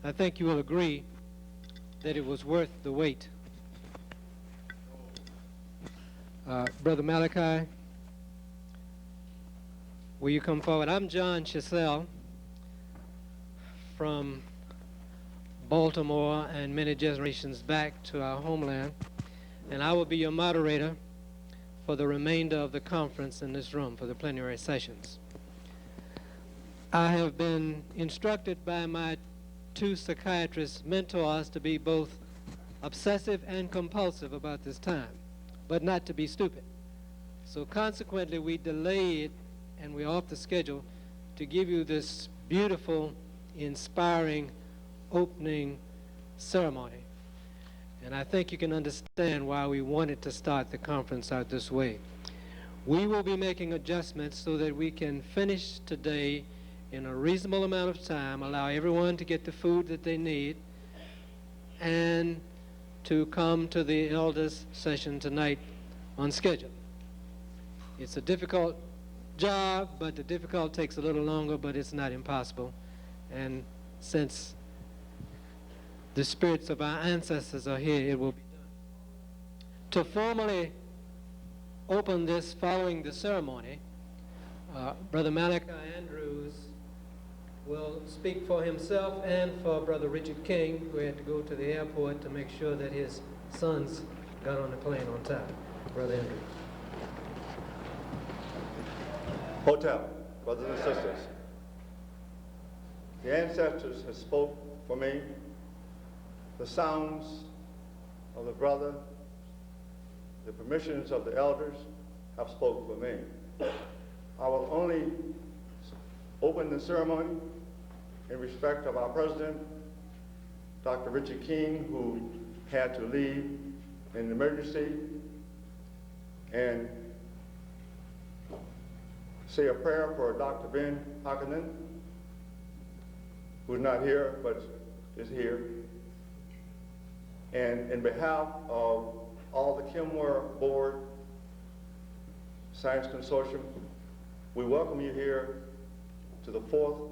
I think you will agree that it was worth the wait. Brother Malachi, will you come forward? I'm John Chiselle from Baltimore and many generations back to our homeland, and I will be your moderator for the remainder of the conference in this room for the plenary sessions. I have been instructed by my two psychiatrist mentors to be both obsessive and compulsive about this time, but not to be stupid. So consequently, we delayed and we're off the schedule to give you this beautiful, inspiring opening ceremony. And I think you can understand why we wanted to start the conference out this way. We will be making adjustments so that we can finish today in a reasonable amount of time, allow everyone to get the food that they need, and to come to the elders session tonight on schedule. It's a difficult job, but the difficult takes a little longer, but it's not impossible. And since the spirits of our ancestors are here, it will be done. To formally open this following the ceremony, Brother Malachi Andrews will speak for himself and for Brother Richard King, who had to go to the airport to make sure that his sons got on the plane on time. Brother Andrews. Hotel, brothers and sisters. The ancestors have spoke for me. The sounds of the brother, the permissions of the elders have spoken for me. I will only open the ceremony in respect of our president, Dr. Richard King, who had to leave in an emergency, and say a prayer for Dr. Ben Hakkanen, who's not here but is here. And in behalf of all the Kimware Board Science Consortium, we welcome you here to the 4th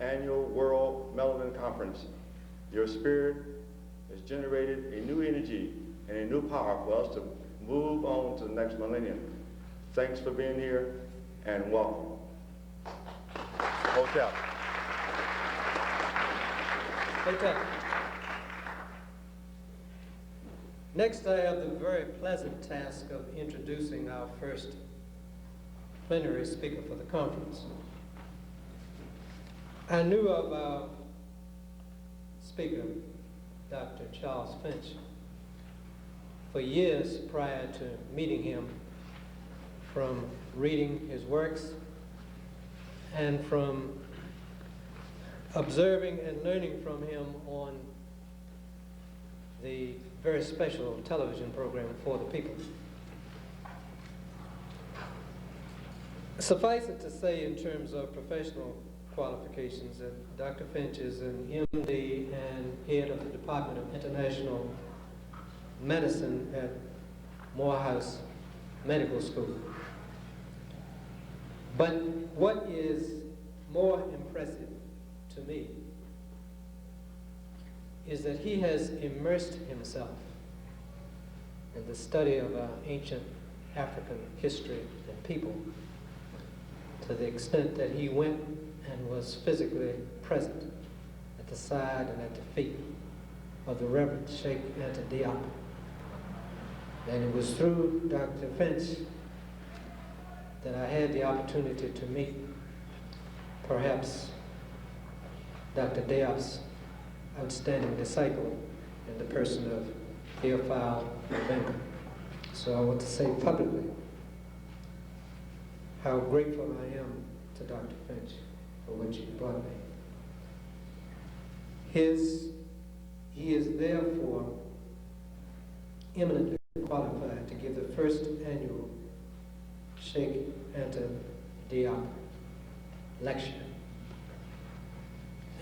Annual World Melanin Conference. Your spirit has generated a new energy and a new power for us to move on to the next millennium. Thanks for being here, and welcome. Hotel. Hotel. Next, I have the very pleasant task of introducing our first plenary speaker for the conference. I knew of our speaker, Dr. Charles Finch, for years prior to meeting him, from reading his works and from observing and learning from him on the very special television program For the People. Suffice it to say, in terms of professional qualifications, that Dr. Finch is an MD and head of the Department of International Medicine at Morehouse Medical School. But what is more impressive to me is that he has immersed himself in the study of our ancient African history and people to the extent that he went and was physically present at the side and at the feet of the Reverend Sheikh Anta Diop. And it was through Dr. Finch that I had the opportunity to meet perhaps Dr. Diop's outstanding disciple in the person of Theophile Mbenga. So I want to say publicly how grateful I am to Dr. Finch for what you brought me. He is therefore eminently qualified to give the first annual Sheikh Anta Diop lecture.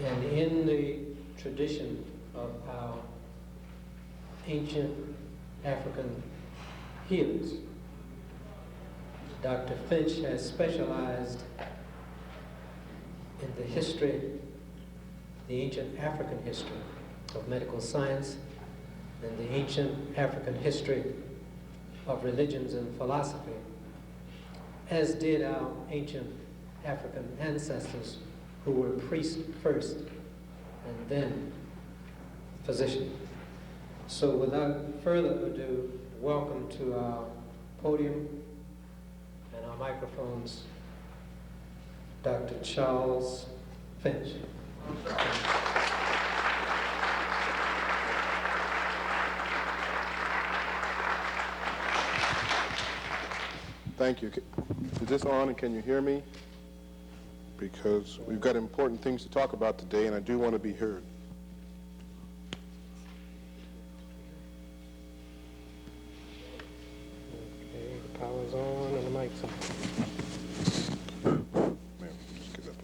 And in the tradition of our ancient African healers, Dr. Finch has specialized in the history the ancient African history of medical science and the ancient African history of religions and philosophy, as did our ancient African ancestors who were priests first and then physicians. So without further ado, welcome to our podium and our microphones, Dr. Charles Finch. Thank you. Is this on and can you hear me? Because we've got important things to talk about today and I do want to be heard. Okay, the power's on and the mic's on. Ma'am, just give that.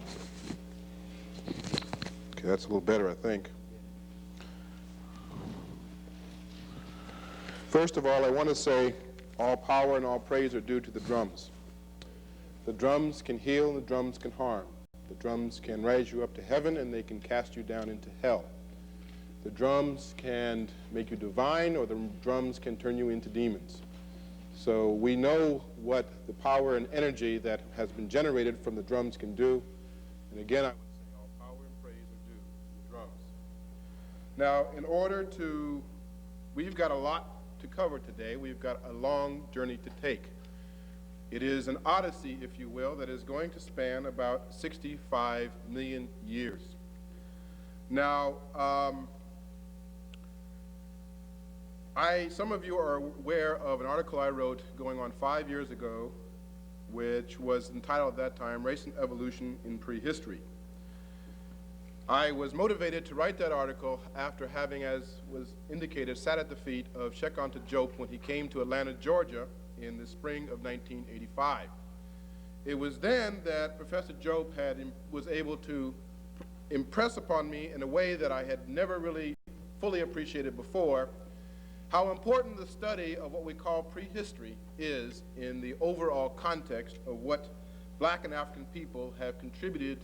Okay, that's a little better, I think. First of all, I want to say all power and all praise are due to the drums. The drums can heal and the drums can harm. The drums can raise you up to heaven and they can cast you down into hell. The drums can make you divine or the drums can turn you into demons. So we know what the power and energy that has been generated from the drums can do. And again, I would say all power and praise are due to the drums. Now, we've got a lot to cover today. We've got a long journey to take. It is an odyssey, if you will, that is going to span about 65 million years. Now, some of you are aware of an article I wrote going on 5 years ago, which was entitled at that time, Race and Evolution in Prehistory. I was motivated to write that article after having, as was indicated, sat at the feet of check1 when he came to Atlanta, Georgia in the spring of 1985. It was then that Professor Jope was able to impress upon me in a way that I had never really fully appreciated before how important the study of what we call prehistory is in the overall context of what black and African people have contributed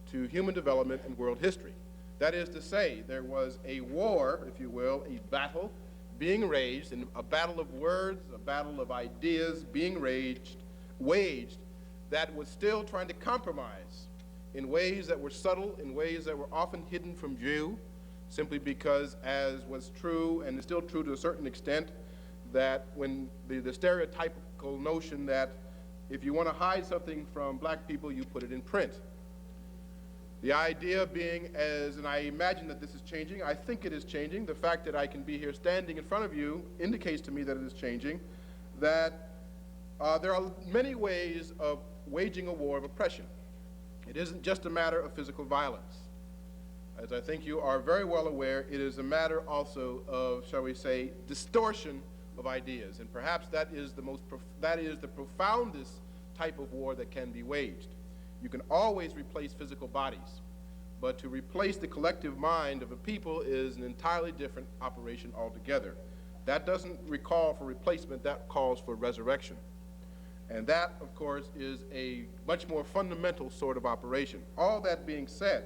to human development and world history. That is to say, there was a war, if you will, a battle being waged, and a battle of words, a battle of ideas being waged that was still trying to compromise in ways that were subtle, in ways that were often hidden from view, simply because, as was true and is still true to a certain extent, that when the stereotypical notion that if you want to hide something from black people, you put it in print. The idea being, and I imagine that this is changing, I think it is changing, the fact that I can be here standing in front of you indicates to me that it is changing, that there are many ways of waging a war of oppression. It isn't just a matter of physical violence. As I think you are very well aware, it is a matter also of, shall we say, distortion of ideas, and perhaps that is the profoundest type of war that can be waged. You can always replace physical bodies, but to replace the collective mind of a people is an entirely different operation altogether. That doesn't call for replacement, that calls for resurrection. And that, of course, is a much more fundamental sort of operation. All that being said,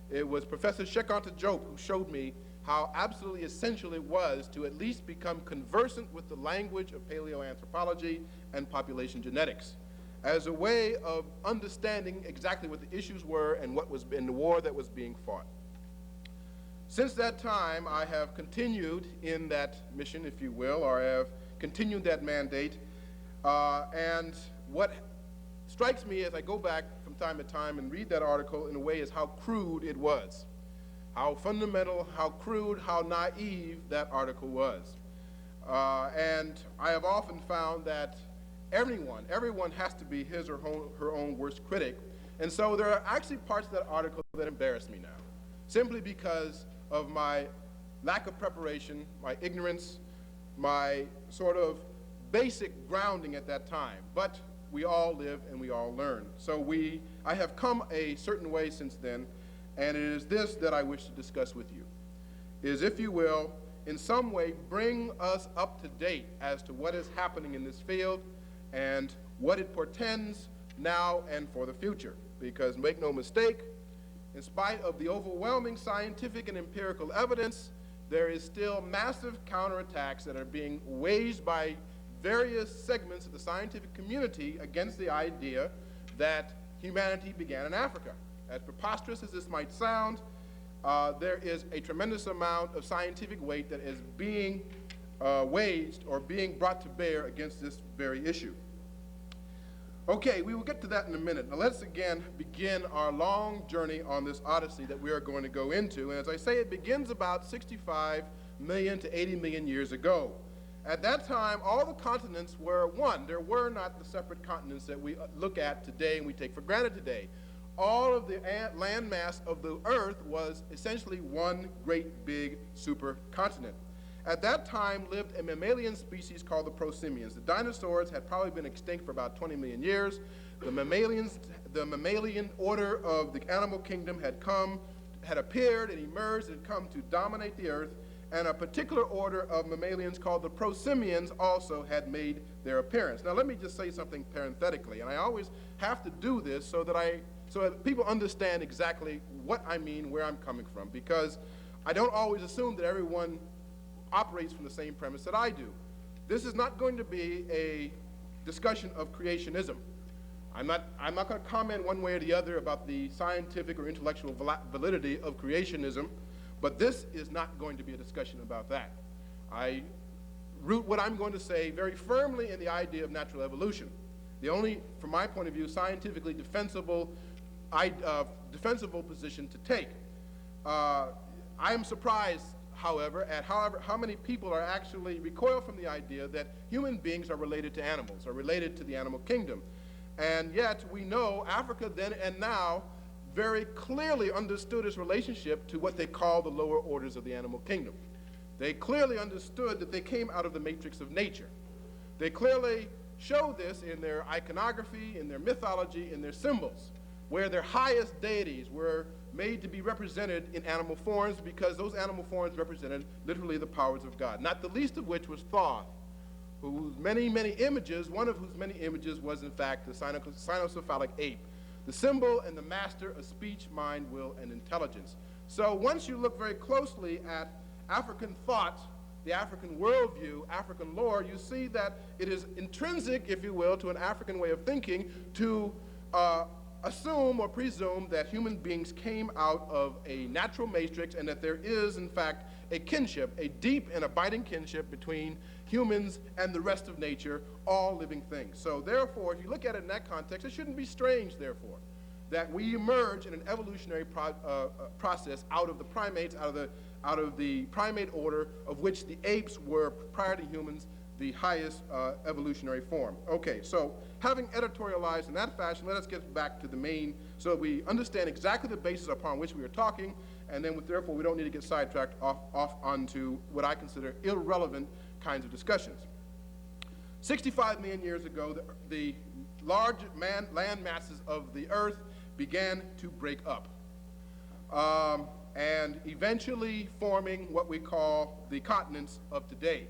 it was Professor check1 who showed me how absolutely essential it was to at least become conversant with the language of paleoanthropology and population genetics, as a way of understanding exactly what the issues were and what was in the war that was being fought. Since that time, I have continued in that mission, if you will, or I have continued that mandate, and what strikes me as I go back from time to time and read that article in a way is how crude it was, how fundamental, how crude, how naive that article was. And I have often found that everyone has to be his or her own worst critic. And so there are actually parts of that article that embarrass me now, simply because of my lack of preparation, my ignorance, my sort of basic grounding at that time. But we all live and we all learn. So I have come a certain way since then, and it is this that I wish to discuss with you, is, if you will, in some way bring us up to date as to what is happening in this field and what it portends now and for the future. Because make no mistake, in spite of the overwhelming scientific and empirical evidence, there is still massive counterattacks that are being waged by various segments of the scientific community against the idea that humanity began in Africa. As preposterous as this might sound, there is a tremendous amount of scientific weight that is being waged or being brought to bear against this very issue. Okay, we will get to that in a minute. Now let's again begin our long journey on this odyssey that we are going to go into. And as I say, it begins about 65 million to 80 million years ago. At that time, all the continents were one. There were not the separate continents that we look at today and we take for granted today. All of the land mass of the Earth was essentially one great big supercontinent. At that time lived a mammalian species called the prosimians. The dinosaurs had probably been extinct for about 20 million years. The mammalian order of the animal kingdom had appeared and emerged and come to dominate the Earth, and a particular order of mammalians called the prosimians also had made their appearance. Now let me just say something parenthetically, and I always have to do this so that people understand exactly what I mean, where I'm coming from, because I don't always assume that everyone operates from the same premise that I do. This is not going to be a discussion of creationism. I'm not going to comment one way or the other about the scientific or intellectual validity of creationism, but this is not going to be a discussion about that. I root what I'm going to say very firmly in the idea of natural evolution. The only, from my point of view, scientifically defensible position to take. I am surprised, however, at how many people are actually recoil from the idea that human beings are related to animals, are related to the animal kingdom. And yet we know Africa then and now very clearly understood its relationship to what they call the lower orders of the animal kingdom. They clearly understood that they came out of the matrix of nature. They clearly show this in their iconography, in their mythology, in their symbols, where their highest deities were made to be represented in animal forms because those animal forms represented literally the powers of God, not the least of which was Thoth, whose many, many images, one of whose many images was in fact the cynocephalic ape, the symbol and the master of speech, mind, will, and intelligence. So once you look very closely at African thought, the African worldview, African lore, you see that it is intrinsic, if you will, to an African way of thinking to assume or presume that human beings came out of a natural matrix and that there is, in fact, a kinship, a deep and abiding kinship between humans and the rest of nature, all living things. So therefore, if you look at it in that context, it shouldn't be strange, therefore, that we emerge in an evolutionary process out of the primates, out of the primate order, of which the apes were, prior to humans, the highest evolutionary form. Okay, so having editorialized in that fashion, let us get back to the main, so that we understand exactly the basis upon which we are talking, and then therefore we don't need to get sidetracked off onto what I consider irrelevant kinds of discussions. 65 million years ago, the large land masses of the Earth began to break up, and eventually forming what we call the continents of today.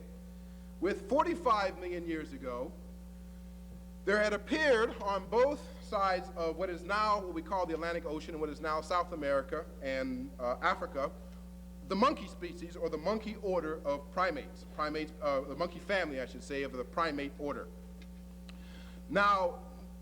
With 45 million years ago, there had appeared on both sides of what is now what we call the Atlantic Ocean and what is now South America and Africa, the monkey species, or the monkey order of primates, the monkey family, I should say, of the primate order. Now,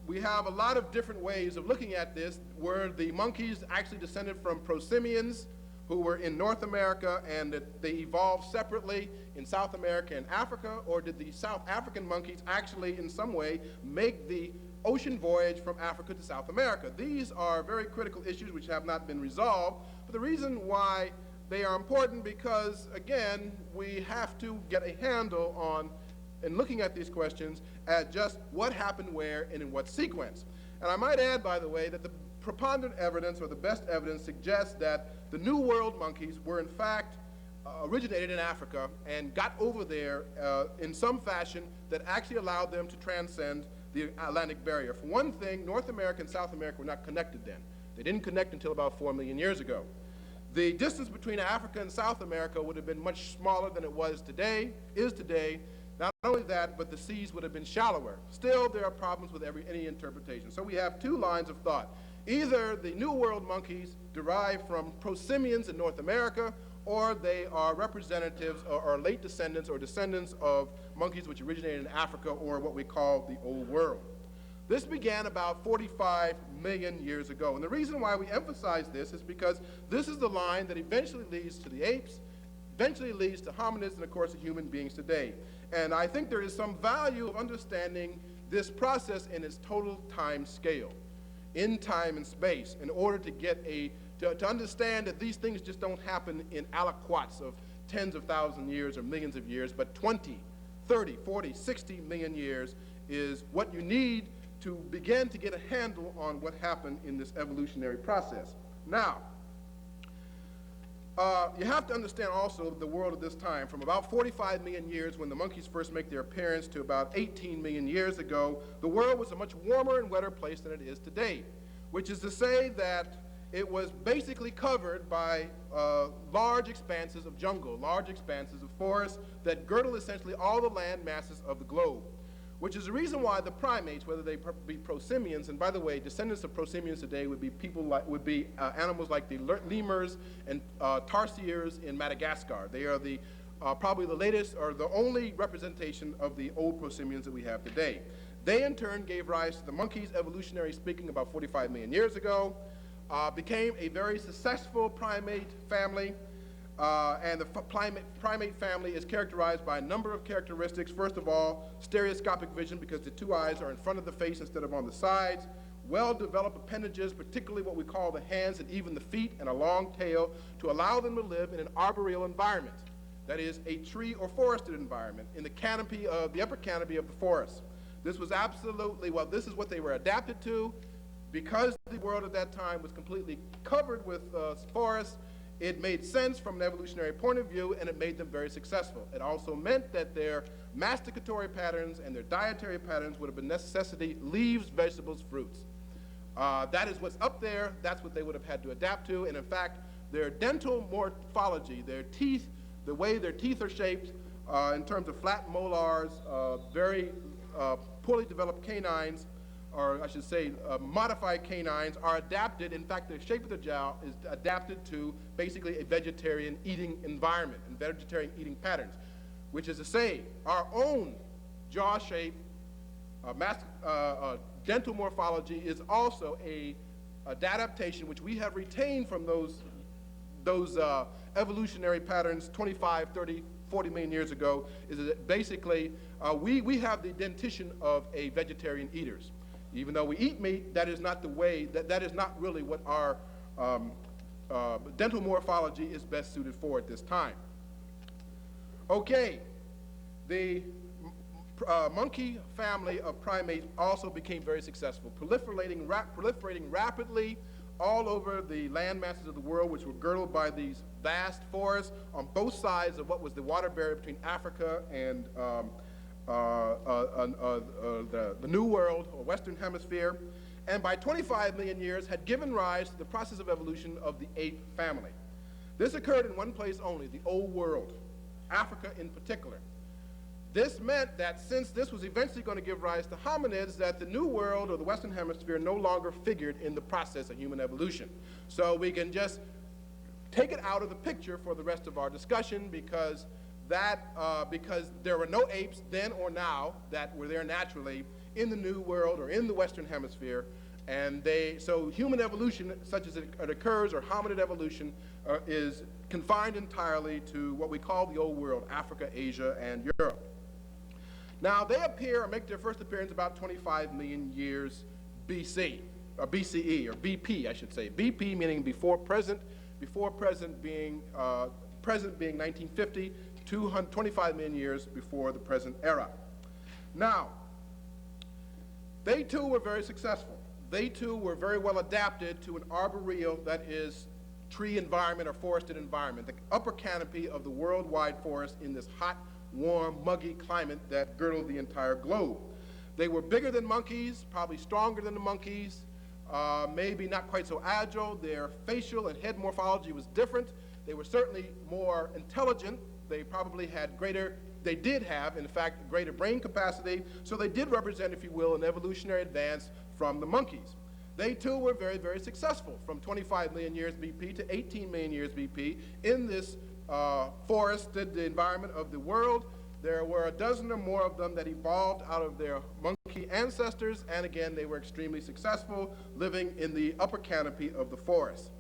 we have a lot of different ways of looking at this, where the monkeys actually descended from prosimians, who were in North America, and that they evolved separately in South America and Africa, or did the South African monkeys actually in some way make the ocean voyage from Africa to South America? These are very critical issues which have not been resolved, but the reason why they are important because, again, we have to get a handle on, in looking at these questions, at just what happened where and in what sequence. And I might add, by the way, that the preponderant evidence, or the best evidence, suggests that the New World monkeys were in fact originated in Africa and got over there in some fashion that actually allowed them to transcend the Atlantic barrier. For one thing, North America and South America were not connected then. They didn't connect until about 4 million years ago. The distance between Africa and South America would have been much smaller than it is today. Not only that, but the seas would have been shallower. Still, there are problems with any interpretation. So we have two lines of thought. Either the New World monkeys derive from prosimians in North America, or they are representatives or late descendants or descendants of monkeys which originated in Africa, or what we call the Old World. This began about 45 million years ago. And the reason why we emphasize this is because this is the line that eventually leads to the apes, eventually leads to hominids, and of course to human beings today. And I think there is some value of understanding this process in its total time scale, in time and space, in order to get to understand that these things just don't happen in aliquots of tens of thousands of years or millions of years, but 20, 30, 40, 60 million years is what you need to begin to get a handle on what happened in this evolutionary process. Now, you have to understand also the world at this time. From about 45 million years when the monkeys first make their appearance to about 18 million years ago, the world was a much warmer and wetter place than it is today, which is to say that it was basically covered by large expanses of jungle, large expanses of forest that girdle essentially all the land masses of the globe, which is the reason why the primates, whether they be prosimians, and by the way, descendants of prosimians today would be animals like the lemurs and tarsiers in Madagascar. They are probably the latest or the only representation of the old prosimians that we have today. They in turn gave rise to the monkeys, evolutionary speaking, about 45 million years ago, became a very successful primate family. And the primate family is characterized by a number of characteristics. First of all, stereoscopic vision, because the two eyes are in front of the face instead of on the sides. Well-developed appendages, particularly what we call the hands and even the feet, and a long tail to allow them to live in an arboreal environment. That is, a tree or forested environment in the canopy of the upper canopy of the forest. This was absolutely, well, this is what they were adapted to. Because the world at that time was completely covered with forests, it made sense from an evolutionary point of view, and it made them very successful. It also meant that their masticatory patterns and their dietary patterns would have been necessity leaves, vegetables, fruits. That is what's up there. That's what they would have had to adapt to. And in fact, their dental morphology, their teeth, the way their teeth are shaped in terms of flat molars, very poorly developed canines, or I should say modified canines, are adapted. In fact, the shape of the jaw is adapted to basically a vegetarian eating environment and vegetarian eating patterns, which is to say our own jaw shape, dental morphology is also an adaptation which we have retained from those evolutionary patterns 25, 30, 40 million years ago. Is that basically we have the dentition of a vegetarian eaters. Even though we eat meat, that is not the way, that is not really what our dental morphology is best suited for at this time. Okay, the monkey family of primates also became very successful, proliferating rapidly all over the land masses of the world, which were girdled by these vast forests on both sides of what was the water barrier between Africa and the New World, or Western Hemisphere, and by 25 million years had given rise to the process of evolution of the ape family. This occurred in one place only, the Old World, Africa in particular. This meant that since this was eventually going to give rise to hominids, that the New World, or the Western Hemisphere, no longer figured in the process of human evolution. So we can just take it out of the picture for the rest of our discussion, because there were no apes then or now that were there naturally in the New World or in the Western Hemisphere, and so human evolution, such as it occurs, or hominid evolution, is confined entirely to what we call the Old World, Africa, Asia, and Europe. Now, they make their first appearance about 25 million years BC, or BCE, or BP, I should say. BP meaning before present being 1950, 25 million years before the present era. Now, they too were very successful. They too were very well adapted to an arboreal, that is, tree environment or forested environment, the upper canopy of the worldwide forest in this hot, warm, muggy climate that girdled the entire globe. They were bigger than monkeys, probably stronger than the monkeys, maybe not quite so agile. Their facial and head morphology was different. They were certainly more intelligent. They probably had they did have, in fact, greater brain capacity, so they did represent, if you will, an evolutionary advance from the monkeys. They too were very, very successful from 25 million years BP to 18 million years BP in this forested environment of the world. There were a dozen or more of them that evolved out of their monkey ancestors, and again, they were extremely successful living in the upper canopy of the forest.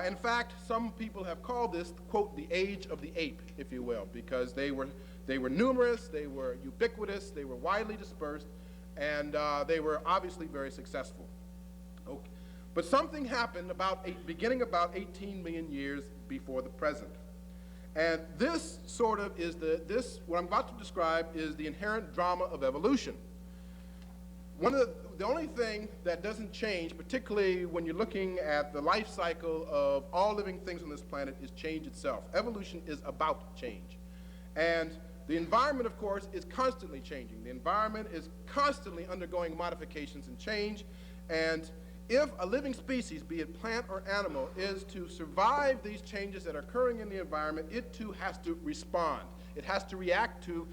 In fact, some people have called this, quote, the age of the ape, if you will, because they were numerous, they were ubiquitous, they were widely dispersed, and they were obviously very successful. Okay. But something happened beginning about 18 million years before the present. And this sort of is what I'm about to describe is the inherent drama of evolution. The only thing that doesn't change, particularly when you're looking at the life cycle of all living things on this planet, is change itself. Evolution is about change. And the environment, of course, is constantly changing. The environment is constantly undergoing modifications and change. And if a living species, be it plant or animal, is to survive these changes that are occurring in the environment, it too has to respond. It has to react to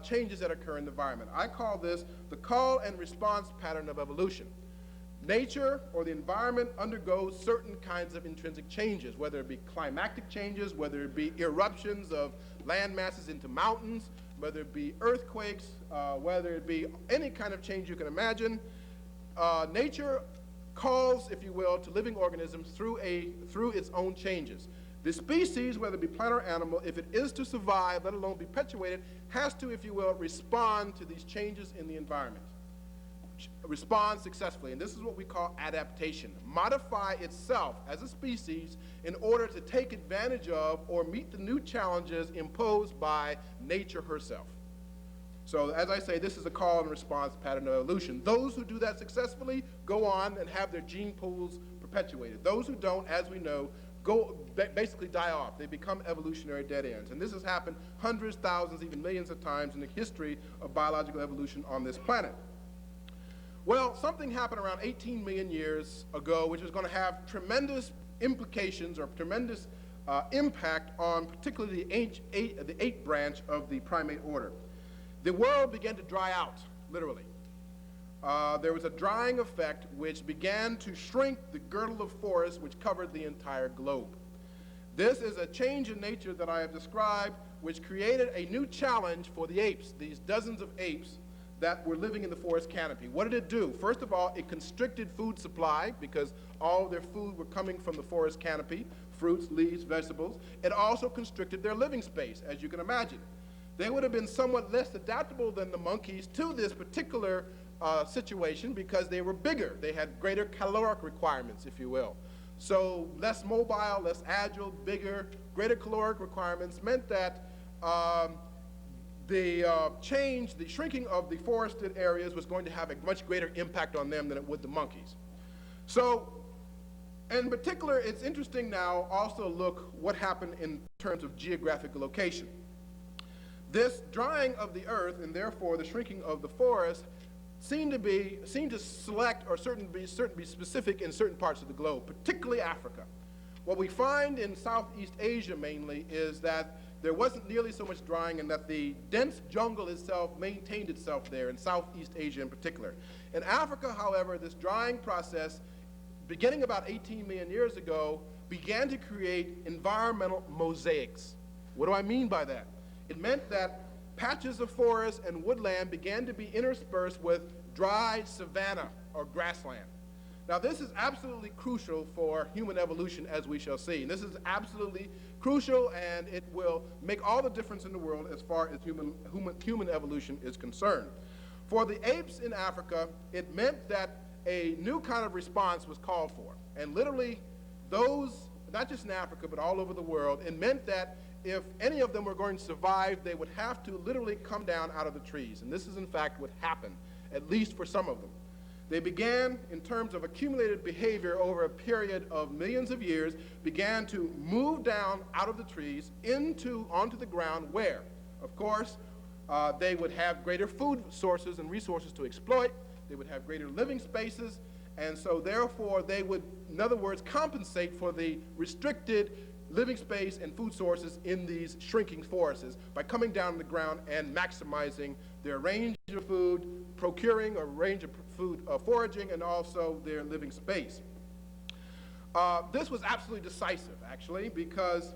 changes that occur in the environment. I call this the call and response pattern of evolution. Nature or the environment undergoes certain kinds of intrinsic changes, whether it be climatic changes, whether it be eruptions of land masses into mountains, whether it be earthquakes, whether it be any kind of change you can imagine. Nature calls, if you will, to living organisms through its own changes. The species, whether it be plant or animal, if it is to survive, let alone be perpetuated, has to, if you will, respond to these changes in the environment. Respond successfully, and this is what we call adaptation. Modify itself as a species in order to take advantage of or meet the new challenges imposed by nature herself. So as I say, this is a call and response pattern of evolution. Those who do that successfully go on and have their gene pools perpetuated. Those who don't, as we know, basically die off. They become evolutionary dead ends. And this has happened hundreds, thousands, even millions of times in the history of biological evolution on this planet. Well, something happened around 18 million years ago, which is going to have tremendous implications or tremendous impact on particularly the ape branch of the primate order. The world began to dry out, literally. There was a drying effect which began to shrink the girdle of forest which covered the entire globe. This is a change in nature that I have described which created a new challenge for the apes, these dozens of apes that were living in the forest canopy. What did it do? First of all, it constricted food supply because all their food were coming from the forest canopy, fruits, leaves, vegetables. It also constricted their living space, as you can imagine. They would have been somewhat less adaptable than the monkeys to this particular situation because they were bigger. They had greater caloric requirements, if you will. So less mobile, less agile, bigger, greater caloric requirements meant that the shrinking of the forested areas was going to have a much greater impact on them than it would the monkeys. So, in particular, it's interesting now also look what happened in terms of geographic location. This drying of the earth and therefore the shrinking of the forest seem to select or be specific in certain parts of the globe, particularly Africa. What we find in Southeast Asia mainly is that there wasn't nearly so much drying and that the dense jungle itself maintained itself there in Southeast Asia in particular. In Africa, however, this drying process, beginning about 18 million years ago, began to create environmental mosaics. What do I mean by that? It meant that patches of forest and woodland began to be interspersed with dry savanna or grassland. Now, this is absolutely crucial for human evolution, as we shall see. And this is absolutely crucial, and it will make all the difference in the world as far as human evolution is concerned. For the apes in Africa, it meant that a new kind of response was called for. And literally, those, not just in Africa, but all over the world, it meant that if any of them were going to survive, they would have to literally come down out of the trees. And this is, in fact, what happened, at least for some of them. They began, in terms of accumulated behavior over a period of millions of years, began to move down out of the trees onto the ground where, of course, they would have greater food sources and resources to exploit. They would have greater living spaces. And so, therefore, they would, in other words, compensate for the restricted living space and food sources in these shrinking forests by coming down on the ground and maximizing their range of food, procuring a range of food foraging, and also their living space. This was absolutely decisive, actually, because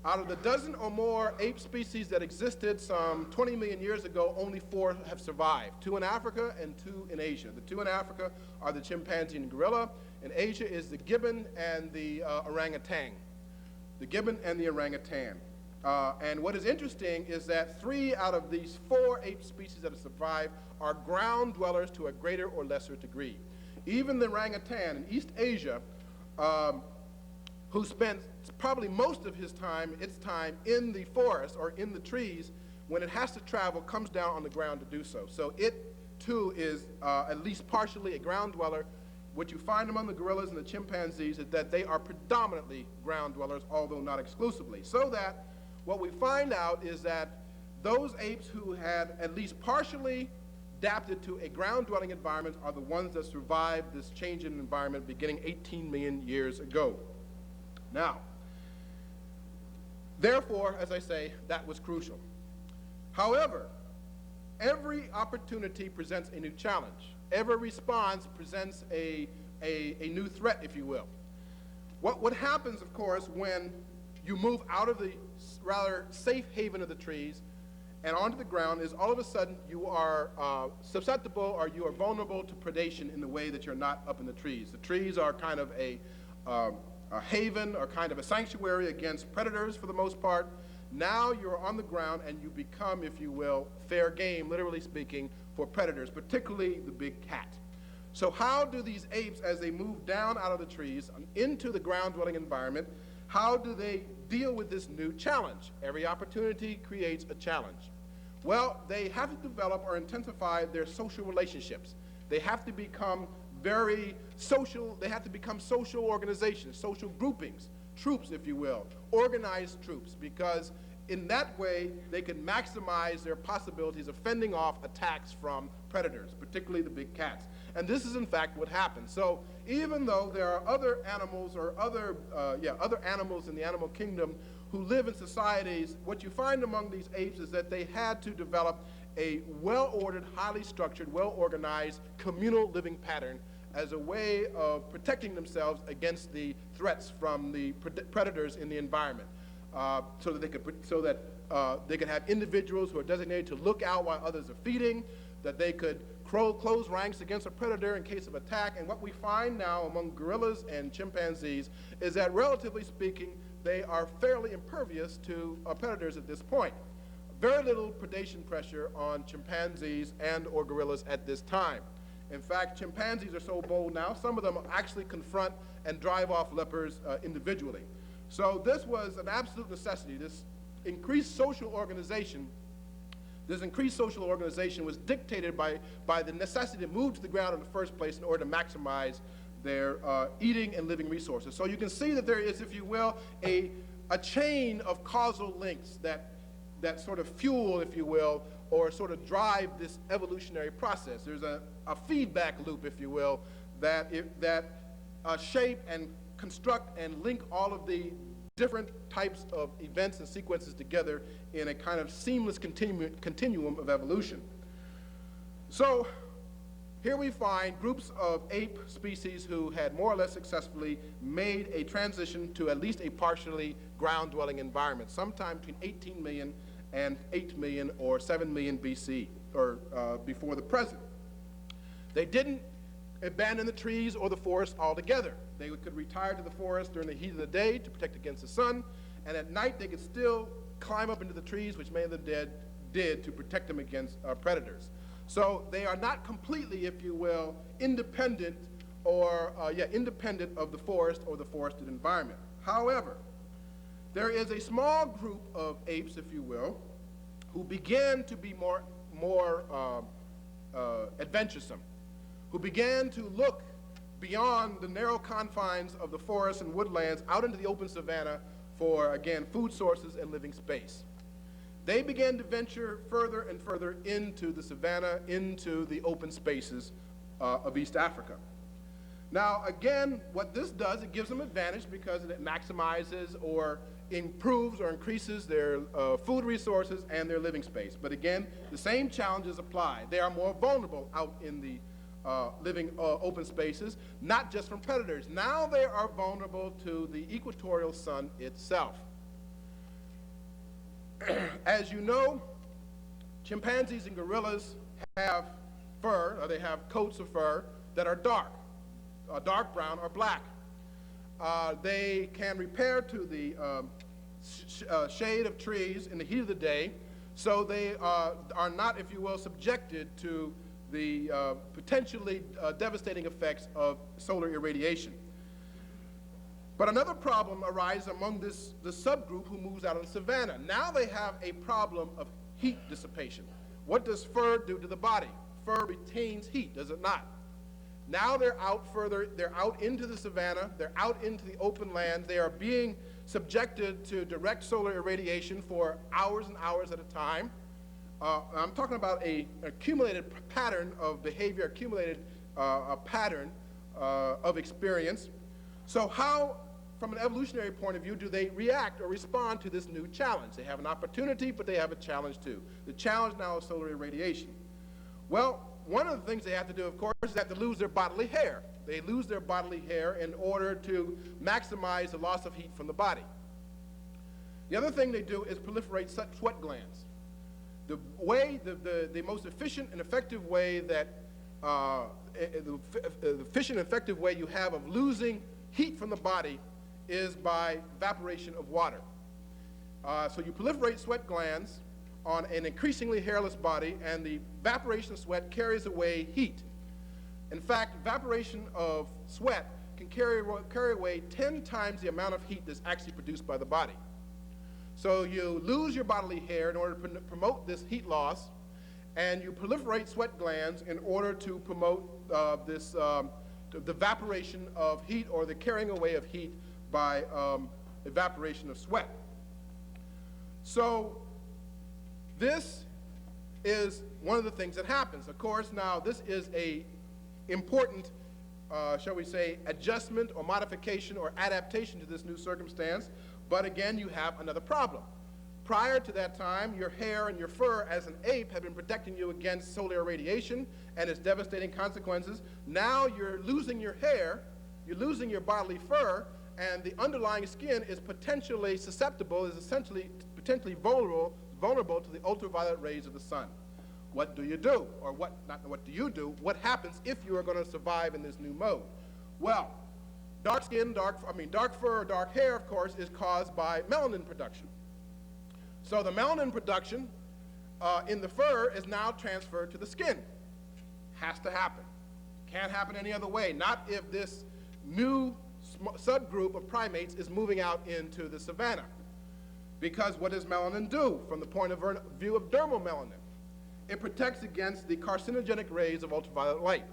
out of the dozen or more ape species that existed some 20 million years ago, only 4 have survived, 2 in Africa and 2 in Asia. The 2 in Africa are the chimpanzee and gorilla. In Asia is the gibbon and the orangutan. The gibbon and the orangutan. And what is interesting is that 3 out of these 4 ape species that have survived are ground dwellers to a greater or lesser degree. Even the orangutan in East Asia, who spent probably most of its time in the forest or in the trees, when it has to travel, comes down on the ground to do so. So it, too, is at least partially a ground dweller. What you find among the gorillas and the chimpanzees is that they are predominantly ground dwellers, although not exclusively. So that what we find out is that those apes who had at least partially adapted to a ground-dwelling environment are the ones that survived this change in environment beginning 18 million years ago. Now, therefore, as I say, that was crucial. However, every opportunity presents a new challenge. Every response presents a new threat, if you will. What happens, of course, when you move out of the rather safe haven of the trees and onto the ground is all of a sudden you are susceptible or you are vulnerable to predation in the way that you're not up in the trees. The trees are kind of a haven or kind of a sanctuary against predators for the most part. Now you're on the ground and you become, if you will, fair game, literally speaking, for predators, particularly the big cat. So how do these apes, as they move down out of the trees into the ground-dwelling environment, how do they deal with this new challenge? Every opportunity creates a challenge. Well, they have to develop or intensify their social relationships. They have to become very social, they have to become social organizations, social groupings, troops, if you will, organized troops, because in that way they can maximize their possibilities of fending off attacks from predators, particularly the big cats. And this is in fact what happens. So even though there are other animals or other animals in the animal kingdom who live in societies, what you find among these apes is that they had to develop a well-ordered, highly structured, well-organized communal living pattern as a way of protecting themselves against the threats from the predators in the environment, so that they could have individuals who are designated to look out while others are feeding, that they could close ranks against a predator in case of attack. And what we find now among gorillas and chimpanzees is that, relatively speaking, they are fairly impervious to predators at this point. Very little predation pressure on chimpanzees and or gorillas at this time. In fact, chimpanzees are so bold now, some of them actually confront and drive off leopards individually. So this was an absolute necessity. This increased social organization was dictated by the necessity to move to the ground in the first place in order to maximize their eating and living resources. So you can see that there is, if you will, a chain of causal links that sort of fuel, if you will, or sort of drive this evolutionary process. There's a feedback loop, if you will, that shape and construct and link all of the different types of events and sequences together in a kind of seamless continuum of evolution. So here we find groups of ape species who had more or less successfully made a transition to at least a partially ground-dwelling environment, sometime between 18 million and 8 million or 7 million BC, or before the present. They didn't abandon the trees or the forest altogether. They could retire to the forest during the heat of the day to protect against the sun, and at night they could still climb up into the trees, which many of them did to protect them against predators. So they are not completely, if you will, independent of the forest or the forested environment. However, there is a small group of apes, if you will, who began to be more adventuresome, who began to look beyond the narrow confines of the forests and woodlands out into the open savanna for, again, food sources and living space. They began to venture further and further into the savanna, into the open spaces of East Africa. Now, again, what this does, it gives them advantage because it maximizes or improves or increases their food resources and their living space. But again, the same challenges apply. They are more vulnerable out in the living open spaces, not just from predators. Now they are vulnerable to the equatorial sun itself. As you know, chimpanzees and gorillas have fur, or they have coats of fur that are dark brown or black. They can repair to the shade of trees in the heat of the day, so they are not, if you will, subjected to the potentially devastating effects of solar irradiation. But another problem arises among this subgroup who moves out of the savanna. Now they have a problem of heat dissipation. What does fur do to the body? Fur retains heat, does it not? Now they're out further, they're out into the savanna, they're out into the open lands, they are being subjected to direct solar irradiation for hours and hours at a time. I'm talking about an accumulated pattern of behavior, accumulated a pattern of experience. So how, from an evolutionary point of view, do they react or respond to this new challenge? They have an opportunity, but they have a challenge too. The challenge now is solar irradiation. Well, one of the things they have to do, of course, is they have to lose their bodily hair. They lose their bodily hair in order to maximize the loss of heat from the body. The other thing they do is proliferate sweat glands. The most efficient and effective way that, the efficient and effective way you have of losing heat from the body is by evaporation of water. So you proliferate sweat glands on an increasingly hairless body, and the evaporation of sweat carries away heat. In fact, evaporation of sweat can carry away 10 times the amount of heat that's actually produced by the body. So you lose your bodily hair in order to promote this heat loss, and you proliferate sweat glands in order to promote the evaporation of heat, or the carrying away of heat by evaporation of sweat. So this is one of the things that happens. Of course, now this is a important, shall we say, adjustment or modification or adaptation to this new circumstance. But again, you have another problem. Prior to that time, your hair and your fur as an ape have been protecting you against solar irradiation and its devastating consequences. Now you're losing your hair, you're losing your bodily fur, and the underlying skin is potentially susceptible, is essentially potentially vulnerable to the ultraviolet rays of the sun. What do you do? Or not what do you do, what happens if you are going to survive in this new mode? Well, dark skin, dark fur or dark hair, of course, is caused by melanin production. So the melanin production in the fur is now transferred to the skin. Has to happen. Can't happen any other way. Not if this new subgroup of primates is moving out into the savanna. Because what does melanin do from the point of view of dermal melanin? It protects against the carcinogenic rays of ultraviolet light.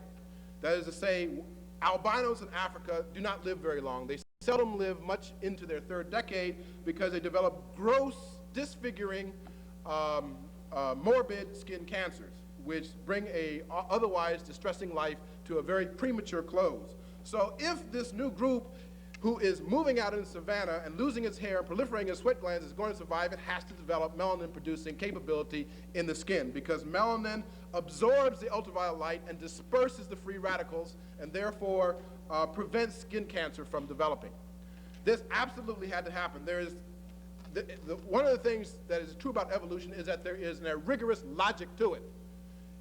That is to say, albinos in Africa do not live very long. They seldom live much into their third decade because they develop gross, disfiguring, morbid skin cancers, which bring a otherwise distressing life to a very premature close. So if this new group who is moving out in the savanna and losing its hair and proliferating its sweat glands is going to survive, it has to develop melanin-producing capability in the skin, because melanin absorbs the ultraviolet light and disperses the free radicals, and therefore prevents skin cancer from developing. This absolutely had to happen. There is one of the things that is true about evolution is that there is a rigorous logic to it.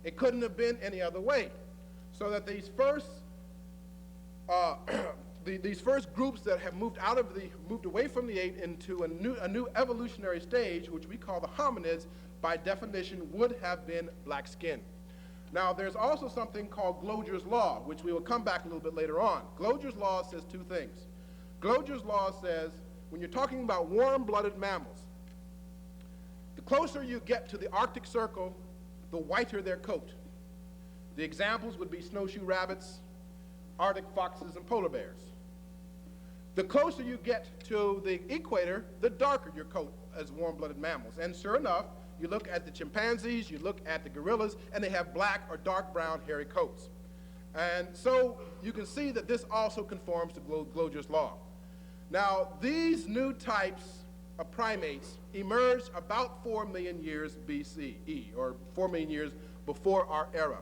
It couldn't have been any other way. So that these first these first groups that have moved away from the ape into a new evolutionary stage, which we call the hominids, by definition would have been black skin. Now, there's also something called Glodger's Law, which we will come back a little bit later on. Glodger's Law says two things. Glodger's Law says, when you're talking about warm-blooded mammals, the closer you get to the Arctic Circle, the whiter their coat. The examples would be snowshoe rabbits, Arctic foxes, and polar bears. The closer you get to the equator, the darker your coat as warm-blooded mammals. And sure enough, you look at the chimpanzees, you look at the gorillas, and they have black or dark brown hairy coats. And so you can see that this also conforms to Glogger's law. Now, these new types of primates emerged about 4 million years BCE, or 4 million years before our era.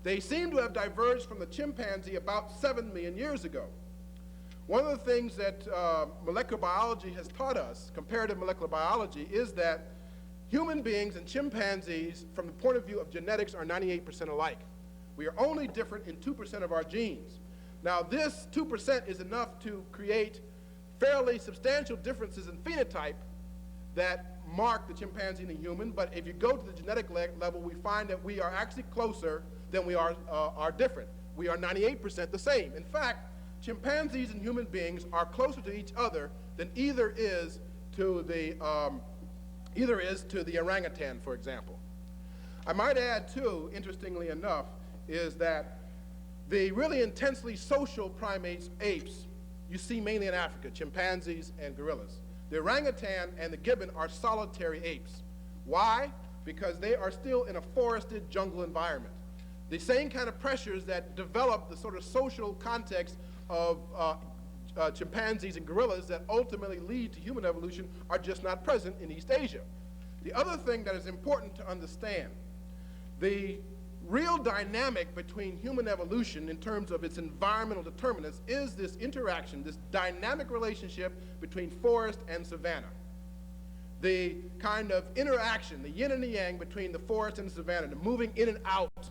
They seem to have diverged from the chimpanzee about 7 million years ago. One of the things that molecular biology has taught us, comparative molecular biology, is that human beings and chimpanzees, from the point of view of genetics, are 98% alike. We are only different in 2% of our genes. Now, this 2% is enough to create fairly substantial differences in phenotype that mark the chimpanzee and the human, but if you go to the genetic level, we find that we are actually closer than we are different. We are 98% the same. In fact, chimpanzees and human beings are closer to each other than either is to the orangutan, for example. I might add, too, interestingly enough, is that the really intensely social primates, apes, you see mainly in Africa, chimpanzees and gorillas. The orangutan and the gibbon are solitary apes. Why? Because they are still in a forested jungle environment. The same kind of pressures that develop the sort of social context of chimpanzees and gorillas that ultimately lead to human evolution are just not present in East Asia. The other thing that is important to understand, the real dynamic between human evolution in terms of its environmental determinants is this interaction, this dynamic relationship between forest and savanna. The kind of interaction, the yin and the yang between the forest and the savanna, the moving in and out,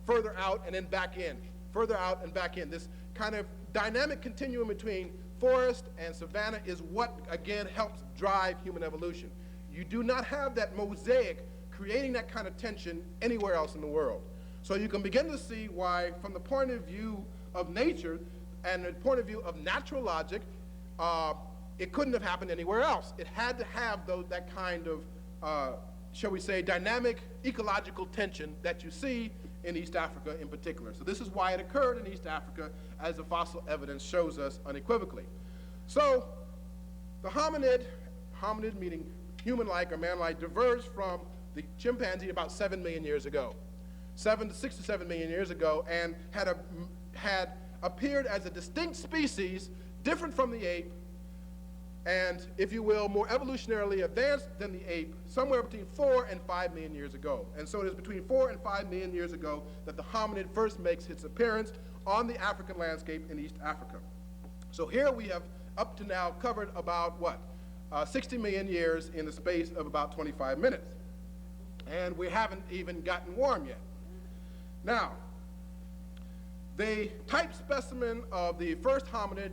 further out and then back in, further out and back in. This kind of dynamic continuum between forest and savanna is what, again, helps drive human evolution. You do not have that mosaic creating that kind of tension anywhere else in the world. So you can begin to see why, from the point of view of nature and the point of view of natural logic, it couldn't have happened anywhere else. It had to have that kind of, shall we say, dynamic ecological tension that you see in East Africa in particular. So this is why it occurred in East Africa, as the fossil evidence shows us unequivocally. So the hominid meaning human-like or man-like, diverged from the chimpanzee about 7 million years ago. 6 to 7 million years ago, and had appeared as a distinct species, different from the ape, and, if you will, more evolutionarily advanced than the ape, somewhere between 4 and 5 million years ago. And so it is between 4 and 5 million years ago that the hominid first makes its appearance on the African landscape in East Africa. So here we have, up to now, covered about, 60 million years in the space of about 25 minutes. And we haven't even gotten warm yet. Now, the type specimen of the first hominid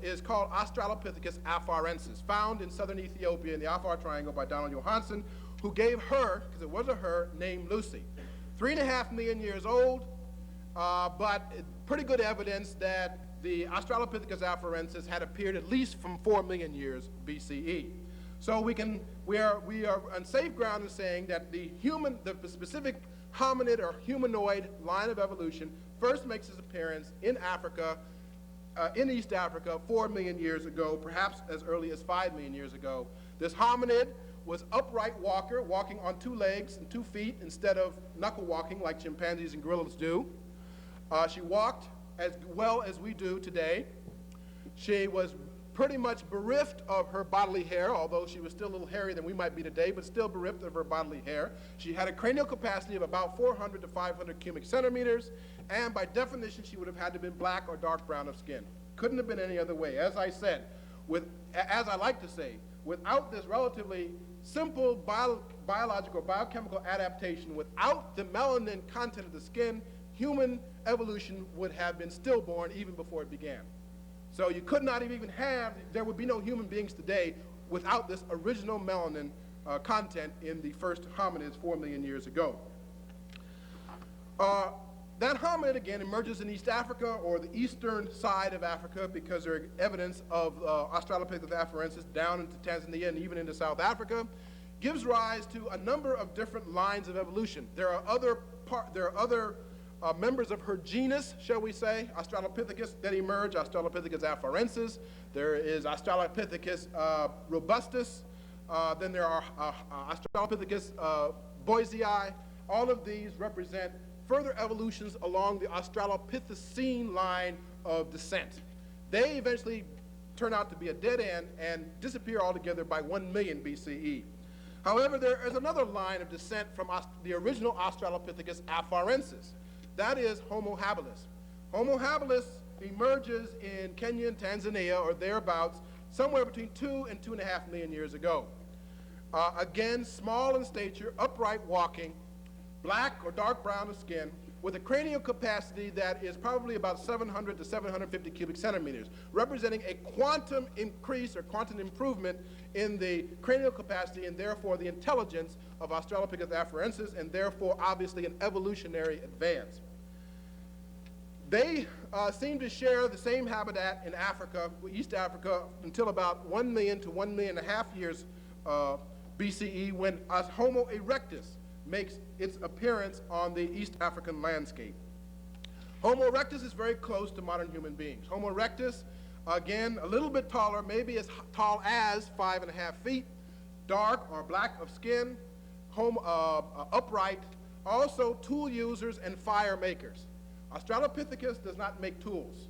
is called Australopithecus afarensis, found in southern Ethiopia in the Afar Triangle by Donald Johansen, who gave her, because it was a her, named Lucy. 3.5 million years old, but pretty good evidence that the Australopithecus afarensis had appeared at least from 4 million years BCE. So we are on safe ground in saying that the specific hominid or humanoid line of evolution first makes its appearance in Africa, in East Africa, 4 million years ago, perhaps as early as 5 million years ago. This hominid was upright walker, walking on 2 legs and 2 feet instead of knuckle walking like chimpanzees and gorillas do. She walked as well as we do today. She was pretty much bereft of her bodily hair, although she was still a little hairier than we might be today, but still bereft of her bodily hair. She had a cranial capacity of about 400 to 500 cubic centimeters, and by definition, she would have had to have been black or dark brown of skin. Couldn't have been any other way. As I said, as I like to say, without this relatively simple biological, biochemical adaptation, without the melanin content of the skin, human evolution would have been stillborn even before it began. So you could not even there would be no human beings today without this original melanin content in the first hominids 4 million years ago. That hominid, again, emerges in East Africa, or the eastern side of Africa, because there is evidence of Australopithecus afarensis down into Tanzania and even into South Africa, gives rise to a number of different lines of evolution. There are other members of her genus, shall we say, Australopithecus, that emerge, Australopithecus afarensis. There is Australopithecus robustus. Then there are Australopithecus boisei. All of these represent further evolutions along the Australopithecine line of descent. They eventually turn out to be a dead end and disappear altogether by 1 million BCE. However, there is another line of descent from the original Australopithecus afarensis. That is Homo habilis. Homo habilis emerges in Kenya and Tanzania, or thereabouts, somewhere between 2 and 2.5 million years ago. Again, small in stature, upright walking, black or dark brown of skin, with a cranial capacity that is probably about 700 to 750 cubic centimeters, representing a quantum increase or quantum improvement in the cranial capacity and therefore the intelligence of Australopithecus afarensis, and therefore obviously an evolutionary advance. They seem to share the same habitat in Africa, East Africa, until about 1 million to 1.5 million years BCE, when Homo erectus makes its appearance on the East African landscape. Homo erectus is very close to modern human beings. Homo erectus, again, a little bit taller, maybe as tall as 5.5 feet, dark or black of skin, upright, also tool users and fire makers. Australopithecus does not make tools.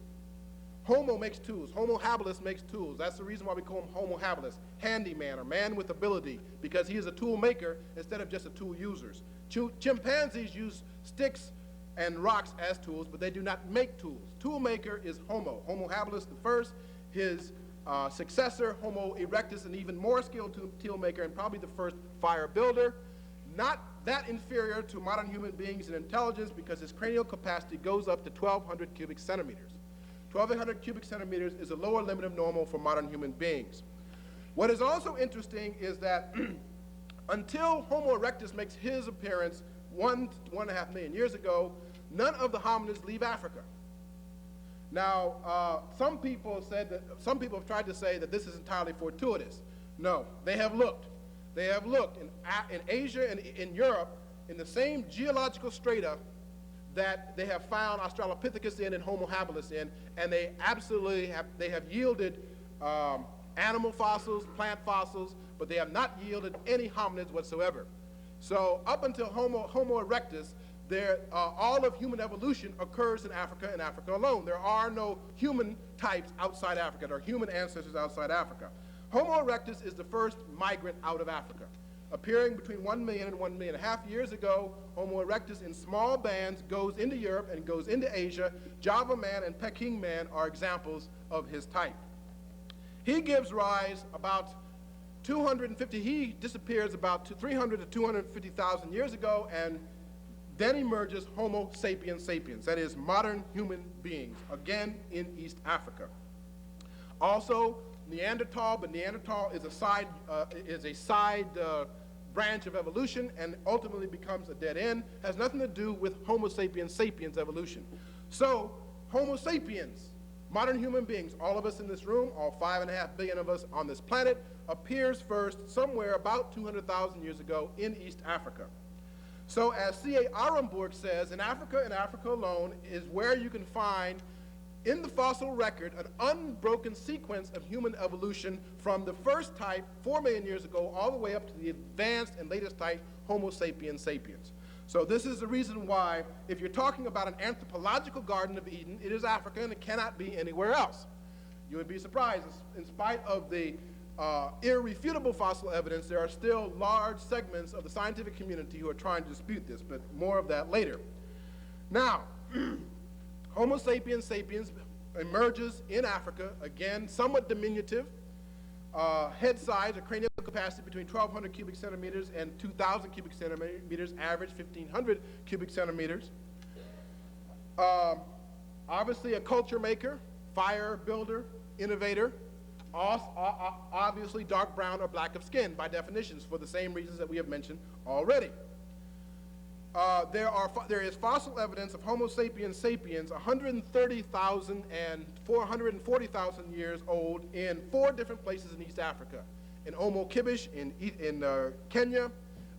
Homo makes tools. Homo habilis makes tools. That's the reason why we call him Homo habilis, handyman or man with ability, because he is a tool maker instead of just a tool user. Chimpanzees use sticks and rocks as tools, but they do not make tools. Tool maker is Homo. Homo habilis the first, his successor, Homo erectus, an even more skilled tool maker and probably the first fire builder. Not that inferior to modern human beings in intelligence, because his cranial capacity goes up to 1,200 cubic centimeters. 1,200 cubic centimeters is a lower limit of normal for modern human beings. What is also interesting is that until Homo erectus makes his appearance 1 to 1.5 million years ago, none of the hominids leave Africa. Now, some people have tried to say that this is entirely fortuitous. No, they have looked. They have looked in Asia and in Europe in the same geological strata that they have found Australopithecus in and Homo habilis in, and they absolutely have yielded animal fossils, plant fossils, but they have not yielded any hominids whatsoever. So up until Homo erectus, all of human evolution occurs in Africa and Africa alone. There are no human types outside Africa. There are human ancestors outside Africa. Homo erectus is the first migrant out of Africa. Appearing between 1 million and 1.5 million years ago, Homo erectus in small bands goes into Europe and goes into Asia. Java man and Peking man are examples of his type. He gives rise about 250, he disappears about 300 to 250,000 years ago, and then emerges Homo sapiens sapiens, that is modern human beings, again in East Africa. Also, Neanderthal, but Neanderthal is a side branch of evolution and ultimately becomes a dead end, has nothing to do with Homo sapiens sapiens evolution. So, Homo sapiens, modern human beings, all of us in this room, all 5.5 billion of us on this planet, appears first somewhere about 200,000 years ago in East Africa. So as C.A. Arenburg says, in Africa and Africa alone is where you can find in the fossil record an unbroken sequence of human evolution from the first type 4 million years ago all the way up to the advanced and latest type Homo sapiens sapiens. So this is the reason why if you're talking about an anthropological Garden of Eden, it is Africa and it cannot be anywhere else. You would be surprised, in spite of the irrefutable fossil evidence, there are still large segments of the scientific community who are trying to dispute this, but more of that later. Now, Homo sapiens sapiens emerges in Africa, again, somewhat diminutive, head size or cranial capacity between 1,200 cubic centimeters and 2,000 cubic centimeters, average 1,500 cubic centimeters. Obviously a culture maker, fire builder, innovator, obviously dark brown or black of skin by definitions for the same reasons that we have mentioned already. There is fossil evidence of Homo sapiens sapiens 130,000 and 440,000 years old in 4 different places in East Africa. In Omo Kibish in Kenya,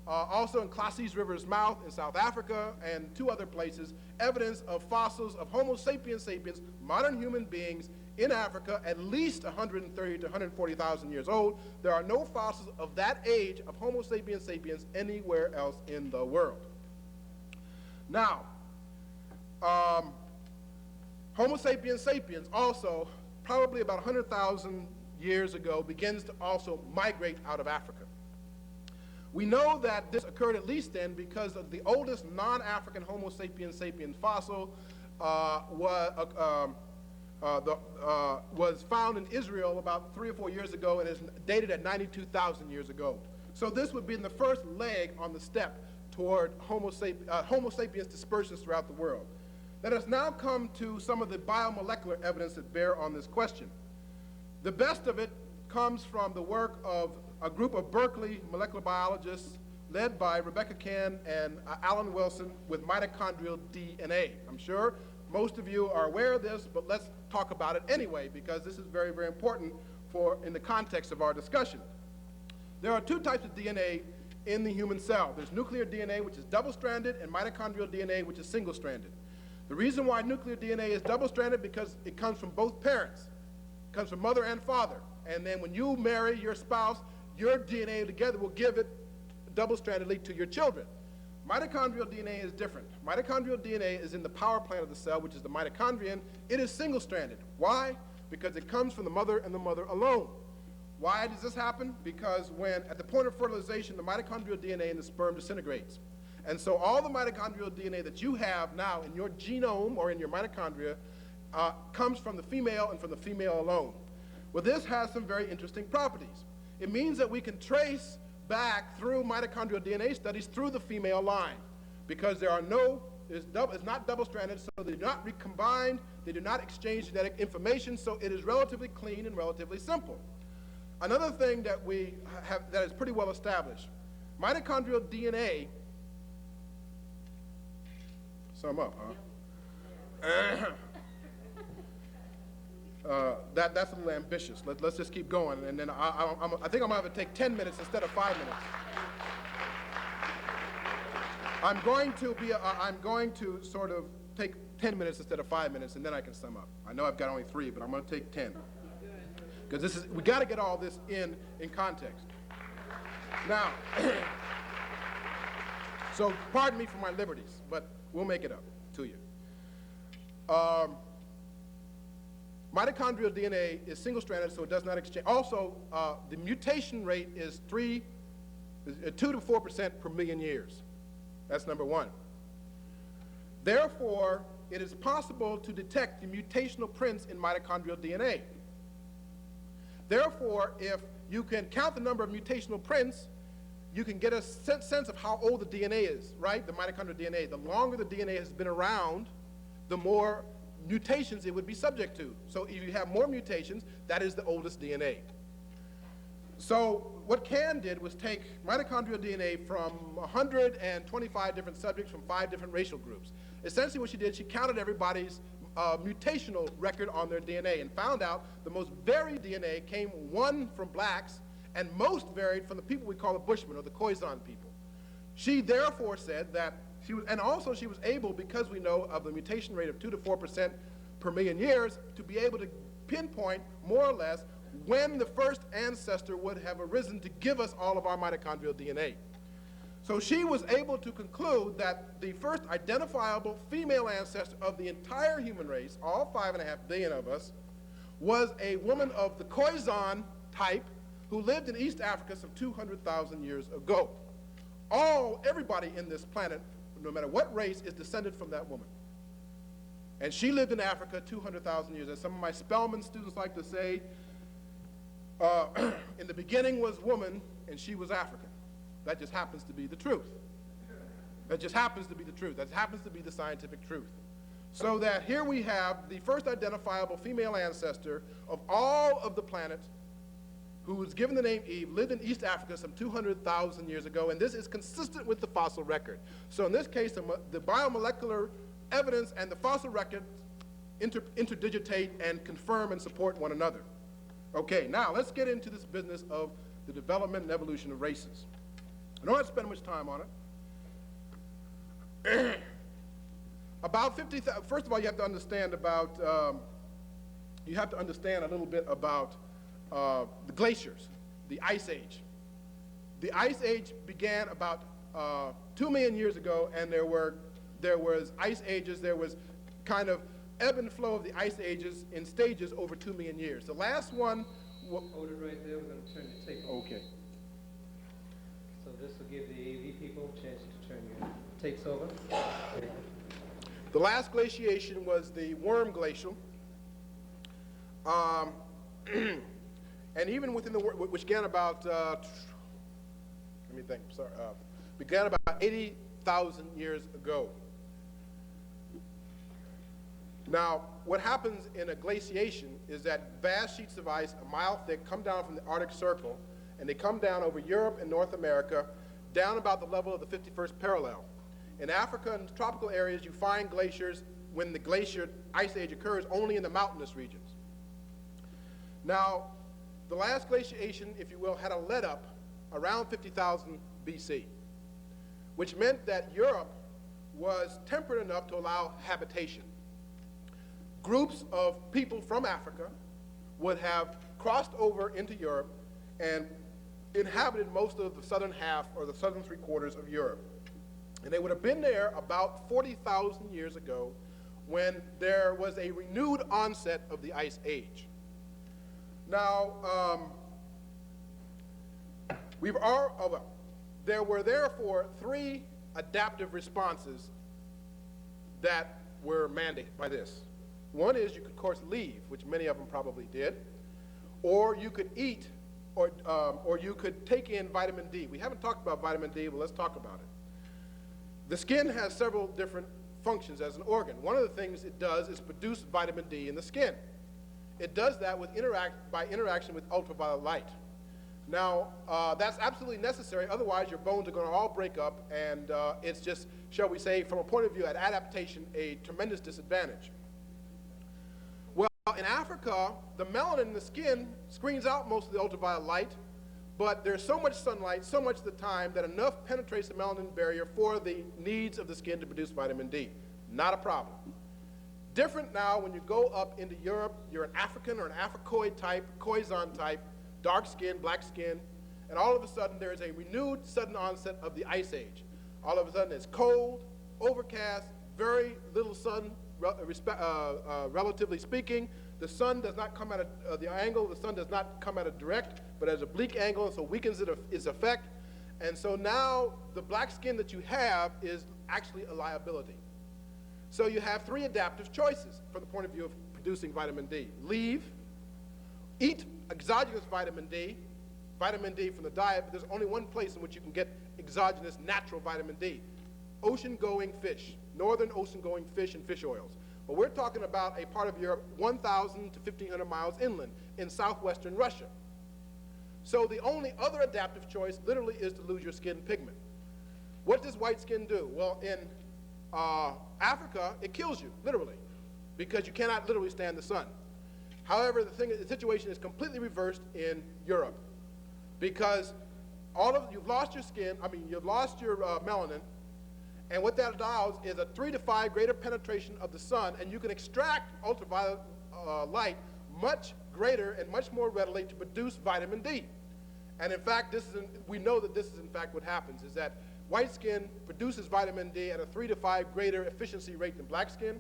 also in Klasis River's mouth in South Africa, and 2 other places, evidence of fossils of Homo sapiens sapiens, modern human beings in Africa, at least 130 to 140,000 years old. There are no fossils of that age of Homo sapiens sapiens anywhere else in the world. Now, Homo sapiens sapiens also, probably about 100,000 years ago, begins to also migrate out of Africa. We know that this occurred at least then because of the oldest non-African Homo sapiens sapiens fossil was found in Israel about 3 or 4 years ago and is dated at 92,000 years ago. So this would be the first leg on the step toward Homo sapiens dispersions throughout the world. Let us now come to some of the biomolecular evidence that bear on this question. The best of it comes from the work of a group of Berkeley molecular biologists led by Rebecca Cann and Alan Wilson with mitochondrial DNA. I'm sure most of you are aware of this, but let's talk about it anyway because this is very, very important in the context of our discussion. There are 2 types of DNA in the human cell. There's nuclear DNA, which is double-stranded, and mitochondrial DNA, which is single-stranded. The reason why nuclear DNA is double-stranded because it comes from both parents. It comes from mother and father. And then when you marry your spouse, your DNA together will give it double-strandedly to your children. Mitochondrial DNA is different. Mitochondrial DNA is in the power plant of the cell, which is the mitochondrion. It is single-stranded. Why? Because it comes from the mother and the mother alone. Why does this happen? Because when, at the point of fertilization, the mitochondrial DNA in the sperm disintegrates. And so all the mitochondrial DNA that you have now in your genome or in your mitochondria comes from the female and from the female alone. Well, this has some very interesting properties. It means that we can trace back through mitochondrial DNA studies through the female line because it's not double-stranded, so they do not recombine, they do not exchange genetic information, so it is relatively clean and relatively simple. Another thing that we have that is pretty well established, mitochondrial DNA, sum up, huh? That's a little ambitious. Let's just keep going, and then I think I'm going to have to take 10 minutes instead of 5 minutes. I'm going to sort of take 10 minutes instead of 5 minutes, and then I can sum up. I know I've got only 3, but I'm going to take 10. Because we got to get all this in context. Now, so pardon me for my liberties, but we'll make it up to you. Mitochondrial DNA is single-stranded, so it does not exchange. Also, the mutation rate is 2 to 4% per million years. That's number 1. Therefore, it is possible to detect the mutational prints in mitochondrial DNA. Therefore, if you can count the number of mutational prints, you can get a sense of how old the DNA is, right? The mitochondrial DNA. The longer the DNA has been around, the more mutations it would be subject to. So if you have more mutations, that is the oldest DNA. So what Cann did was take mitochondrial DNA from 125 different subjects from 5 different racial groups. Essentially what she did, she counted everybody's mutational record on their DNA and found out the most varied DNA came 1 from blacks and most varied from the people we call the Bushmen or the Khoisan people. She therefore said that she was able, because we know of the mutation rate of 2 to 4% per million years, to be able to pinpoint more or less when the first ancestor would have arisen to give us all of our mitochondrial DNA. So she was able to conclude that the first identifiable female ancestor of the entire human race, all 5.5 billion of us, was a woman of the Khoisan type who lived in East Africa some 200,000 years ago. Everybody in this planet, no matter what race, is descended from that woman. And she lived in Africa 200,000 years. As some of my Spelman students like to say, in the beginning was woman, and she was African. That just happens to be the truth. That just happens to be the truth. That happens to be the scientific truth. So that here we have the first identifiable female ancestor of all of the planet who was given the name Eve, lived in East Africa some 200,000 years ago, and this is consistent with the fossil record. So in this case, the biomolecular evidence and the fossil records interdigitate and confirm and support one another. Okay, now let's get into this business of the development and evolution of races. I don't have to spend much time on it. About 50,000, first of all, you have to understand a little bit about the glaciers, the Ice Age. The Ice Age began about 2 million years ago, and there were there was ice ages, there was kind of ebb and flow of the ice ages in stages over 2 million years. The last one... Hold it right there. We're going to turn the tape on. Okay. So this will give the AV people a chance to turn your tapes over. The last glaciation was the Worm Glacial. And even within the, which began about, let me think, sorry, began about 80,000 years ago. Now, what happens in a glaciation is that vast sheets of ice, a mile thick, come down from the Arctic Circle, and they come down over Europe and North America, down about the level of the 51st parallel. In Africa and tropical areas, you find glaciers when the glacier ice age occurs only in the mountainous regions. Now, the last glaciation, if you will, had a let-up around 50,000 BC, which meant that Europe was temperate enough to allow habitation. Groups of people from Africa would have crossed over into Europe and inhabited most of the southern half or the southern three-quarters of Europe. And they would have been there about 40,000 years ago when there was a renewed onset of the Ice Age. Now, there were therefore 3 adaptive responses that were mandated by this. One is you could, of course, leave, which many of them probably did, or you could eat, or you could take in vitamin D. We haven't talked about vitamin D, but let's talk about it. The skin has several different functions as an organ. One of the things it does is produce vitamin D in the skin. It does that with by interaction with ultraviolet light. Now, that's absolutely necessary, otherwise your bones are going to all break up, and it's just, shall we say, from a point of view of adaptation, a tremendous disadvantage. Well, in Africa, the melanin in the skin screens out most of the ultraviolet light, but there's so much sunlight, so much of the time, that enough penetrates the melanin barrier for the needs of the skin to produce vitamin D. Not a problem. Different now when you go up into Europe, you're an African or an Africoid type, Khoisan type, dark skin, black skin, and all of a sudden there is a renewed sudden onset of the Ice Age. All of a sudden it's cold, overcast, very little sun, relatively speaking. The sun does not come at the angle, the sun does not come at a direct, but at an oblique angle, and so weakens its effect. And so now the black skin that you have is actually a liability. So you have 3 adaptive choices from the point of view of producing vitamin D. Leave, eat exogenous vitamin D from the diet, but there's only one place in which you can get exogenous natural vitamin D. Ocean-going fish, northern ocean-going fish and fish oils. But we're talking about a part of Europe 1,000 to 1,500 miles inland in southwestern Russia. So the only other adaptive choice literally is to lose your skin pigment. What does white skin do? Well, in Africa, it kills you, literally, because you cannot literally stand the sun. However, the situation is completely reversed in Europe, because you've lost your skin, you've lost your melanin, and what that allows is a 3 to 5 greater penetration of the sun, and you can extract ultraviolet light much greater and much more readily to produce vitamin D. And in fact, we know that this is in fact what happens, is that white skin produces vitamin D at a 3 to 5 greater efficiency rate than black skin.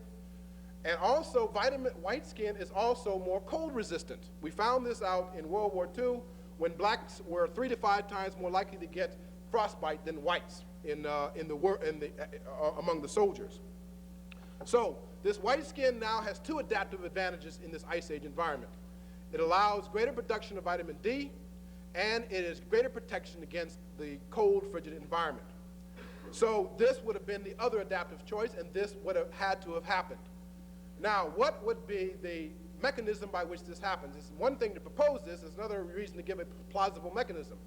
And also, white skin is also more cold resistant. We found this out in World War II when blacks were 3 to 5 times more likely to get frostbite than whites among the soldiers. So this white skin now has 2 adaptive advantages in this Ice Age environment. It allows greater production of vitamin D, and it is greater protection against the cold, frigid environment. So this would have been the other adaptive choice, and this would have had to have happened. Now, what would be the mechanism by which this happens? It's one thing to propose this, it's another reason to give a plausible mechanism.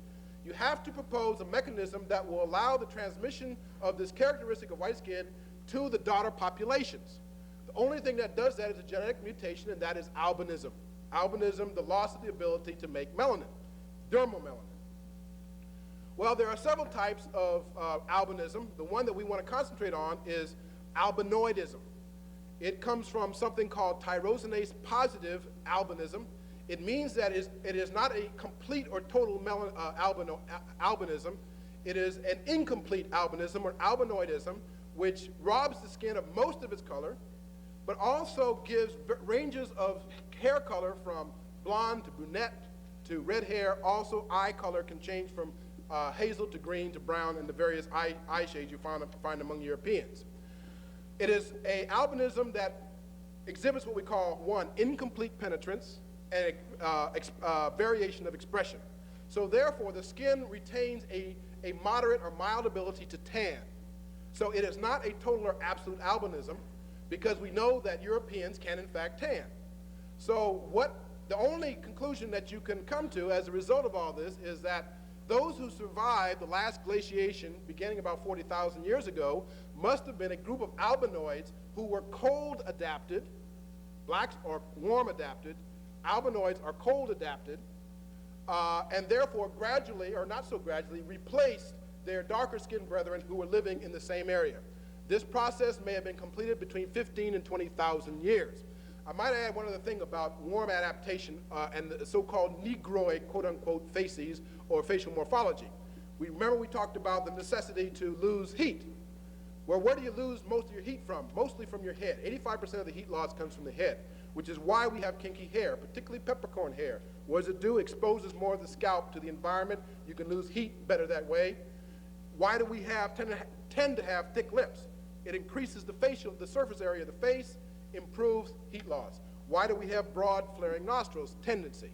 You have to propose a mechanism that will allow the transmission of this characteristic of white skin to the daughter populations. The only thing that does that is a genetic mutation, and that is albinism. Albinism, the loss of the ability to make melanin, dermal melanin. Well, there are several types of albinism. The one that we want to concentrate on is albinoidism. It comes from something called tyrosinase positive albinism. It means that it is not a complete or total albinism. It is an incomplete albinism or albinoidism, which robs the skin of most of its color, but also gives ranges of hair color from blonde to brunette to red hair. Also, eye color can change from hazel to green to brown and the various eye shades you find among Europeans. It is an albinism that exhibits what we call, one, incomplete penetrance and variation of expression. So therefore, the skin retains a moderate or mild ability to tan. So it is not a total or absolute albinism, because we know that Europeans can in fact tan. So the only conclusion that you can come to as a result of all this is that those who survived the last glaciation beginning about 40,000 years ago must have been a group of albinoids who were cold adapted. Blacks are warm adapted. Albinoids are cold adapted, and therefore gradually, or not so gradually, replaced their darker skinned brethren who were living in the same area. This process may have been completed between 15 and 20,000 years. I might add one other thing about warm adaptation and the so-called Negroid, quote-unquote, facies or facial morphology. Remember we talked about the necessity to lose heat. Well, where do you lose most of your heat from? Mostly from your head. 85% of the heat loss comes from the head, which is why we have kinky hair, particularly peppercorn hair. What does it do? It exposes more of the scalp to the environment. You can lose heat better that way. Why do we tend to have thick lips? It increases the surface area of the face, improves heat loss. Why do we have broad flaring nostrils tendency?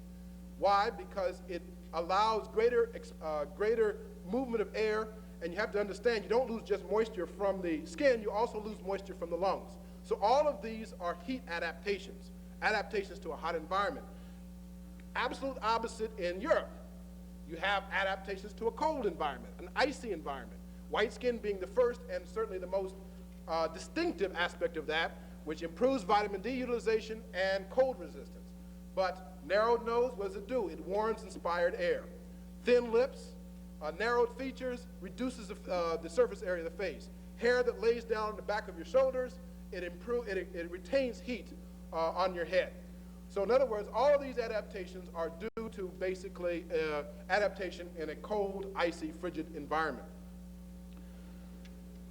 Why? Because it allows greater movement of air, and you have to understand you don't lose just moisture from the skin, you also lose moisture from the lungs. So all of these are heat adaptations to a hot environment. Absolute opposite in Europe. You have adaptations to a cold environment, an icy environment. White skin being the first and certainly the most distinctive aspect of that, which improves vitamin D utilization and cold resistance. But narrowed nose, what does it do? It warms inspired air. Thin lips, narrowed features, reduces the surface area of the face. Hair that lays down the back of your shoulders, it retains heat on your head. So in other words, all of these adaptations are due to basically adaptation in a cold, icy, frigid environment.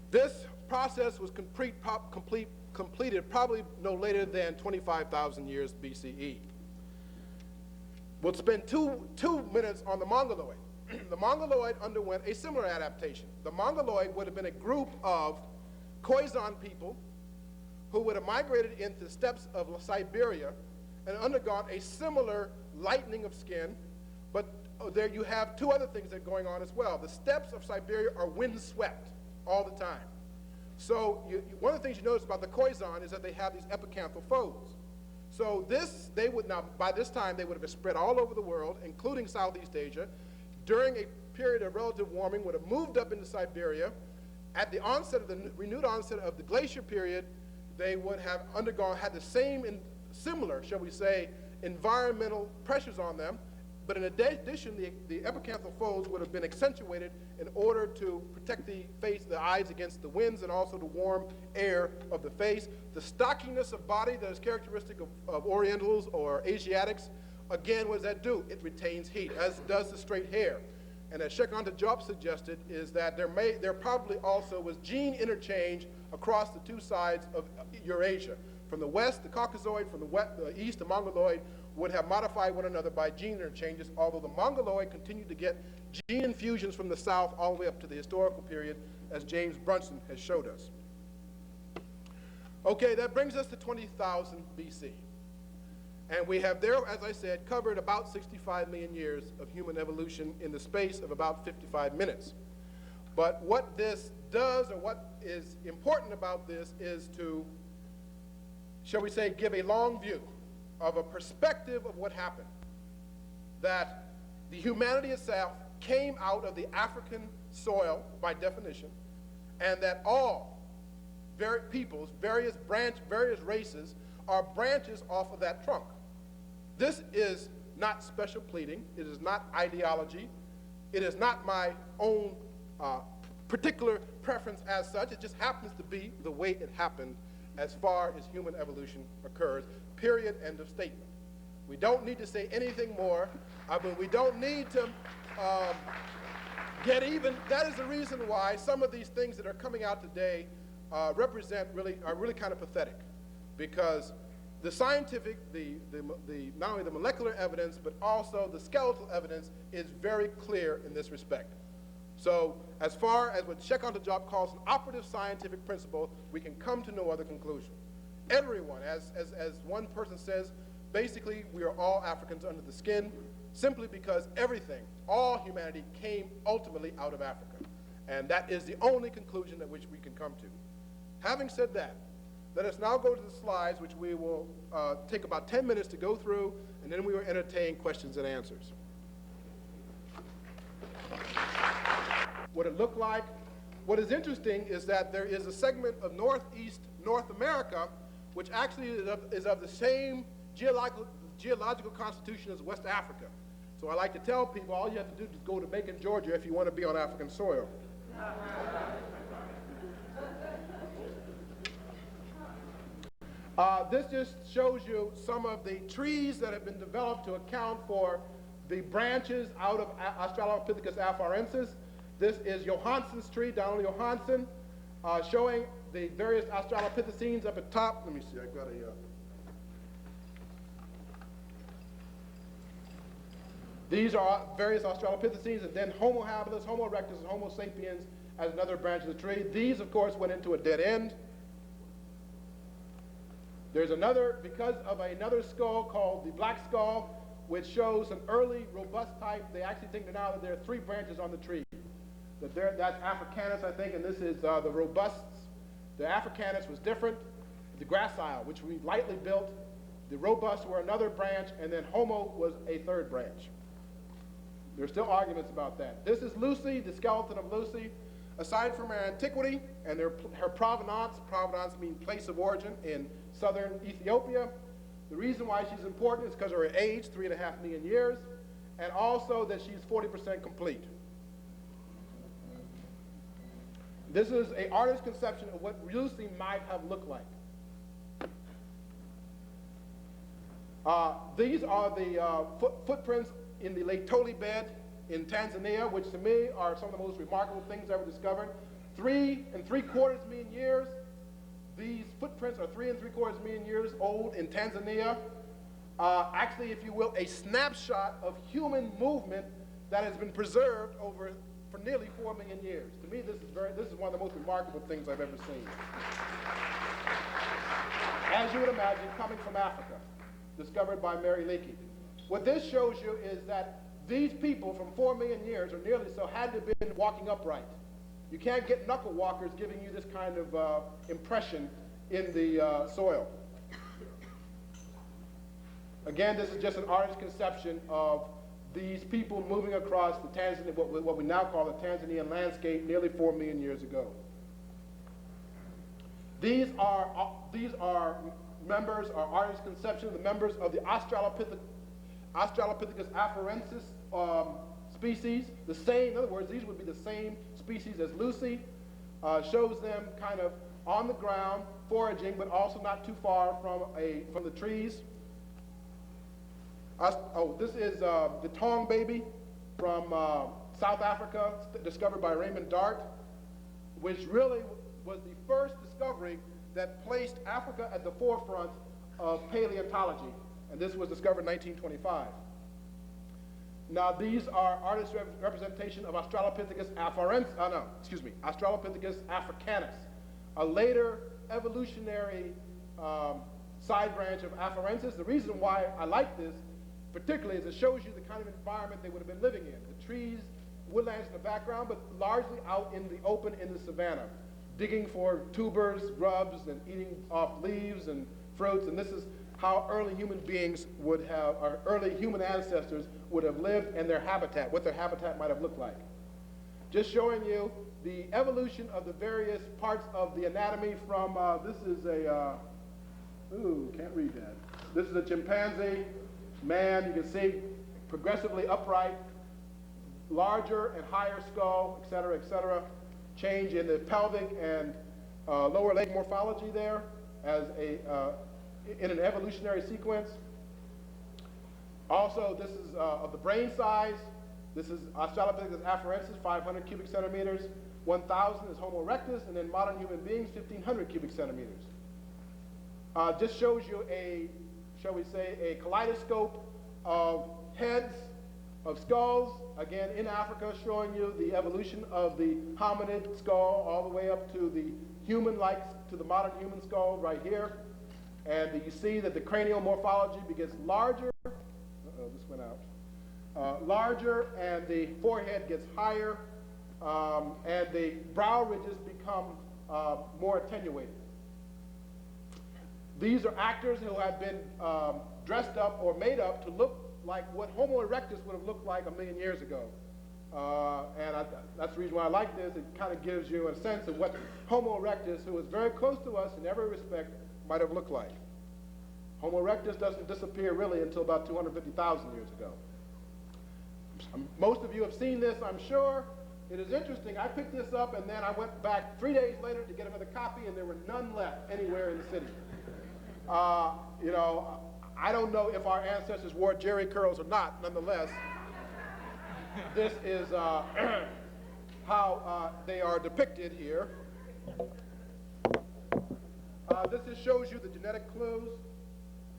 This process was completed probably no later than 25,000 years BCE. We'll spend two minutes on the Mongoloid. The Mongoloid underwent a similar adaptation. The Mongoloid would have been a group of Khoisan people who would have migrated into the steppes of Siberia and undergone a similar lightening of skin, but there you have two other things that are going on as well. The steppes of Siberia are windswept all the time. So one of the things you notice about the Khoisan is that they have these epicanthal folds. So by this time, they would have been spread all over the world, including Southeast Asia. During a period of relative warming, would have moved up into Siberia. At the onset of the renewed onset of the glacier period, they would have had the same and similar, shall we say, environmental pressures on them. But in addition, the epicanthal folds would have been accentuated in order to protect the face, the eyes against the winds, and also the warm air of the face. The stockiness of body that is characteristic of Orientals or Asiatics, again, what does that do? It retains heat, as does the straight hair. And as check1 suggested, is that there probably also was gene interchange across the two sides of Eurasia. From the west, the Caucasoid, from the east, the Mongoloid would have modified one another by gene interchanges, although the Mongoloid continued to get gene infusions from the south all the way up to the historical period, as James Brunson has showed us. Okay, that brings us to 20,000 BC. And we have there, as I said, covered about 65 million years of human evolution in the space of about 55 minutes. But what this does, or what is important about this, is to, shall we say, give a long view of a perspective of what happened. That the humanity itself came out of the African soil by definition, and that all peoples, various races, are branches off of that trunk. This is not special pleading. It is not ideology. It is not my own particular preference as such. It just happens to be the way it happened as far as human evolution occurs. Period, end of statement. We don't need to say anything more. We don't need to get even. That is the reason why some of these things that are coming out today are really kind of pathetic, because the scientific, not only the molecular evidence, but also the skeletal evidence is very clear in this respect. So as far as what check1 calls an operative scientific principle, we can come to no other conclusion. Everyone, as one person says, basically we are all Africans under the skin, simply because everything, all humanity, came ultimately out of Africa. And that is the only conclusion at which we can come to. Having said that, let us now go to the slides, which we will take about 10 minutes to go through, and then we will entertain questions and answers. What it looked like. What is interesting is that there is a segment of northeast North America, which actually is of the same geological constitution as West Africa. So I like to tell people, all you have to do is go to Macon, Georgia, if you want to be on African soil. This just shows you some of the trees that have been developed to account for the branches out of Australopithecus afarensis. This is Johansson's tree, Donald Johansson, showing the various Australopithecines up at top. Let me see, I've got a... These are various Australopithecines, and then Homo habilis, Homo erectus, and Homo sapiens as another branch of the tree. These, of course, went into a dead end. There's another, because of another skull called the black skull, which shows an early robust type. They actually think now that there are 3 branches on the tree. That's Africanus, I think, and this is the robusts. The Africanus was different. The gracile, which we lightly built. The robusts were another branch, and then Homo was a 3rd branch. There's still arguments about that. This is Lucy, the skeleton of Lucy. Aside from her antiquity and her provenance means place of origin in southern Ethiopia, the reason why she's important is because of her age, 3.5 million years, and also that she's 40% complete. This is an artist's conception of what Lucy might have looked like. These are the footprints in the Lake Toli bed in Tanzania, which to me are some of the most remarkable things ever discovered. 3.75 million years. These footprints are 3.75 million years old in Tanzania. Actually, if you will, a snapshot of human movement that has been preserved for nearly 4 million years. To me, this is one of the most remarkable things I've ever seen. As you would imagine, coming from Africa, discovered by Mary Leakey. What this shows you is that these people from 4 million years, or nearly so, had to have been walking upright. You can't get knuckle walkers giving you this kind of impression in the soil. Again, this is just an artist's conception of these people moving across the Tanzania, what we now call the Tanzanian landscape, nearly 4 million years ago. These are members, or artist's conception of the members of the Australopithecus afarensis species. The same, in other words, these would be the same species as Lucy. Shows them kind of on the ground, foraging, but also not too far from the trees. This is the Tong baby from South Africa, discovered by Raymond Dart, which really was the first discovery that placed Africa at the forefront of paleontology. And this was discovered in 1925. Now these are artist representation of Australopithecus Australopithecus africanus, a later evolutionary side branch of afarensis. The reason why I like this particularly is it shows you the kind of environment they would have been living in. The trees, woodlands in the background, but largely out in the open in the savanna, digging for tubers, grubs, and eating off leaves and fruits. And this is how early human beings would have, our early human ancestors would have lived, and their habitat, what their habitat might have looked like. Just showing you the evolution of the various parts of the anatomy from, this is a, can't read that. This is a chimpanzee, man, you can see progressively upright, larger and higher skull, et cetera, change in the pelvic and lower leg morphology there as in an evolutionary sequence. Also, this is of the brain size. This is Australopithecus afarensis, 500 cubic centimeters. 1,000 is Homo erectus, and then modern human beings, 1,500 cubic centimeters. Just shows you a, shall we say, a kaleidoscope of heads, of skulls, again in Africa, showing you the evolution of the hominid skull all the way up to the human-like, to the modern human skull right here. And you see that the cranial morphology gets larger. This went out. Larger, and the forehead gets higher, and the brow ridges become more attenuated. These are actors who have been dressed up or made up to look like what Homo erectus would have looked like 1,000,000 years ago. That's the reason why I like this. It kind of gives you a sense of what Homo erectus, who is very close to us in every respect, might have looked like. Homo erectus doesn't disappear really until about 250,000 years ago. Most of you have seen this, I'm sure. It is interesting. I picked this up, and then I went back 3 days later to get another copy, and there were none left anywhere in the city. You know, I don't know if our ancestors wore jerry curls or not. Nonetheless, this is how they are depicted here. This just shows you the genetic clues.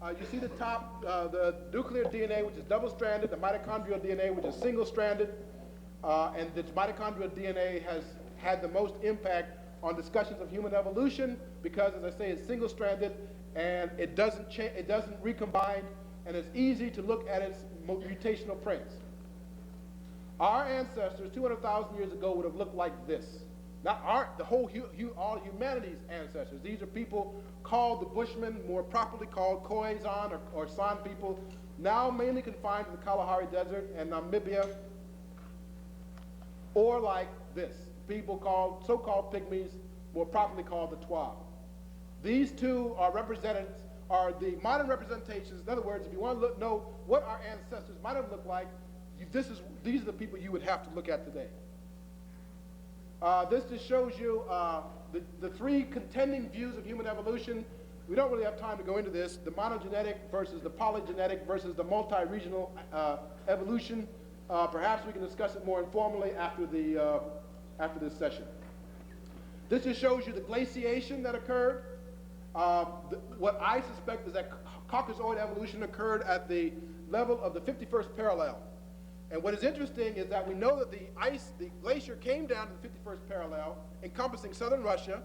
You see the top, the nuclear DNA, which is double-stranded, the mitochondrial DNA, which is single-stranded, and the mitochondrial DNA has had the most impact on discussions of human evolution because, as I say, it's single-stranded and it doesn't recombine, and it's easy to look at its mutational prints. Our ancestors 200,000 years ago would have looked like this. Not all humanity's ancestors. These are people called the Bushmen, more properly called Khoisan or San people, now mainly confined to the Kalahari Desert and Namibia, or like this, people called, so-called pygmies, more properly called the Twa. These two are the modern representations. In other words, if you want to know what our ancestors might have looked like, these are the people you would have to look at today. This just shows you the three contending views of human evolution. We don't really have time to go into this. The monogenetic versus the polygenetic versus the multi-regional evolution. Perhaps we can discuss it more informally after this session. This just shows you the glaciation that occurred. What I suspect is that Caucasoid evolution occurred at the level of the 51st parallel. And what is interesting is that we know that the glacier came down to the 51st parallel, encompassing southern Russia,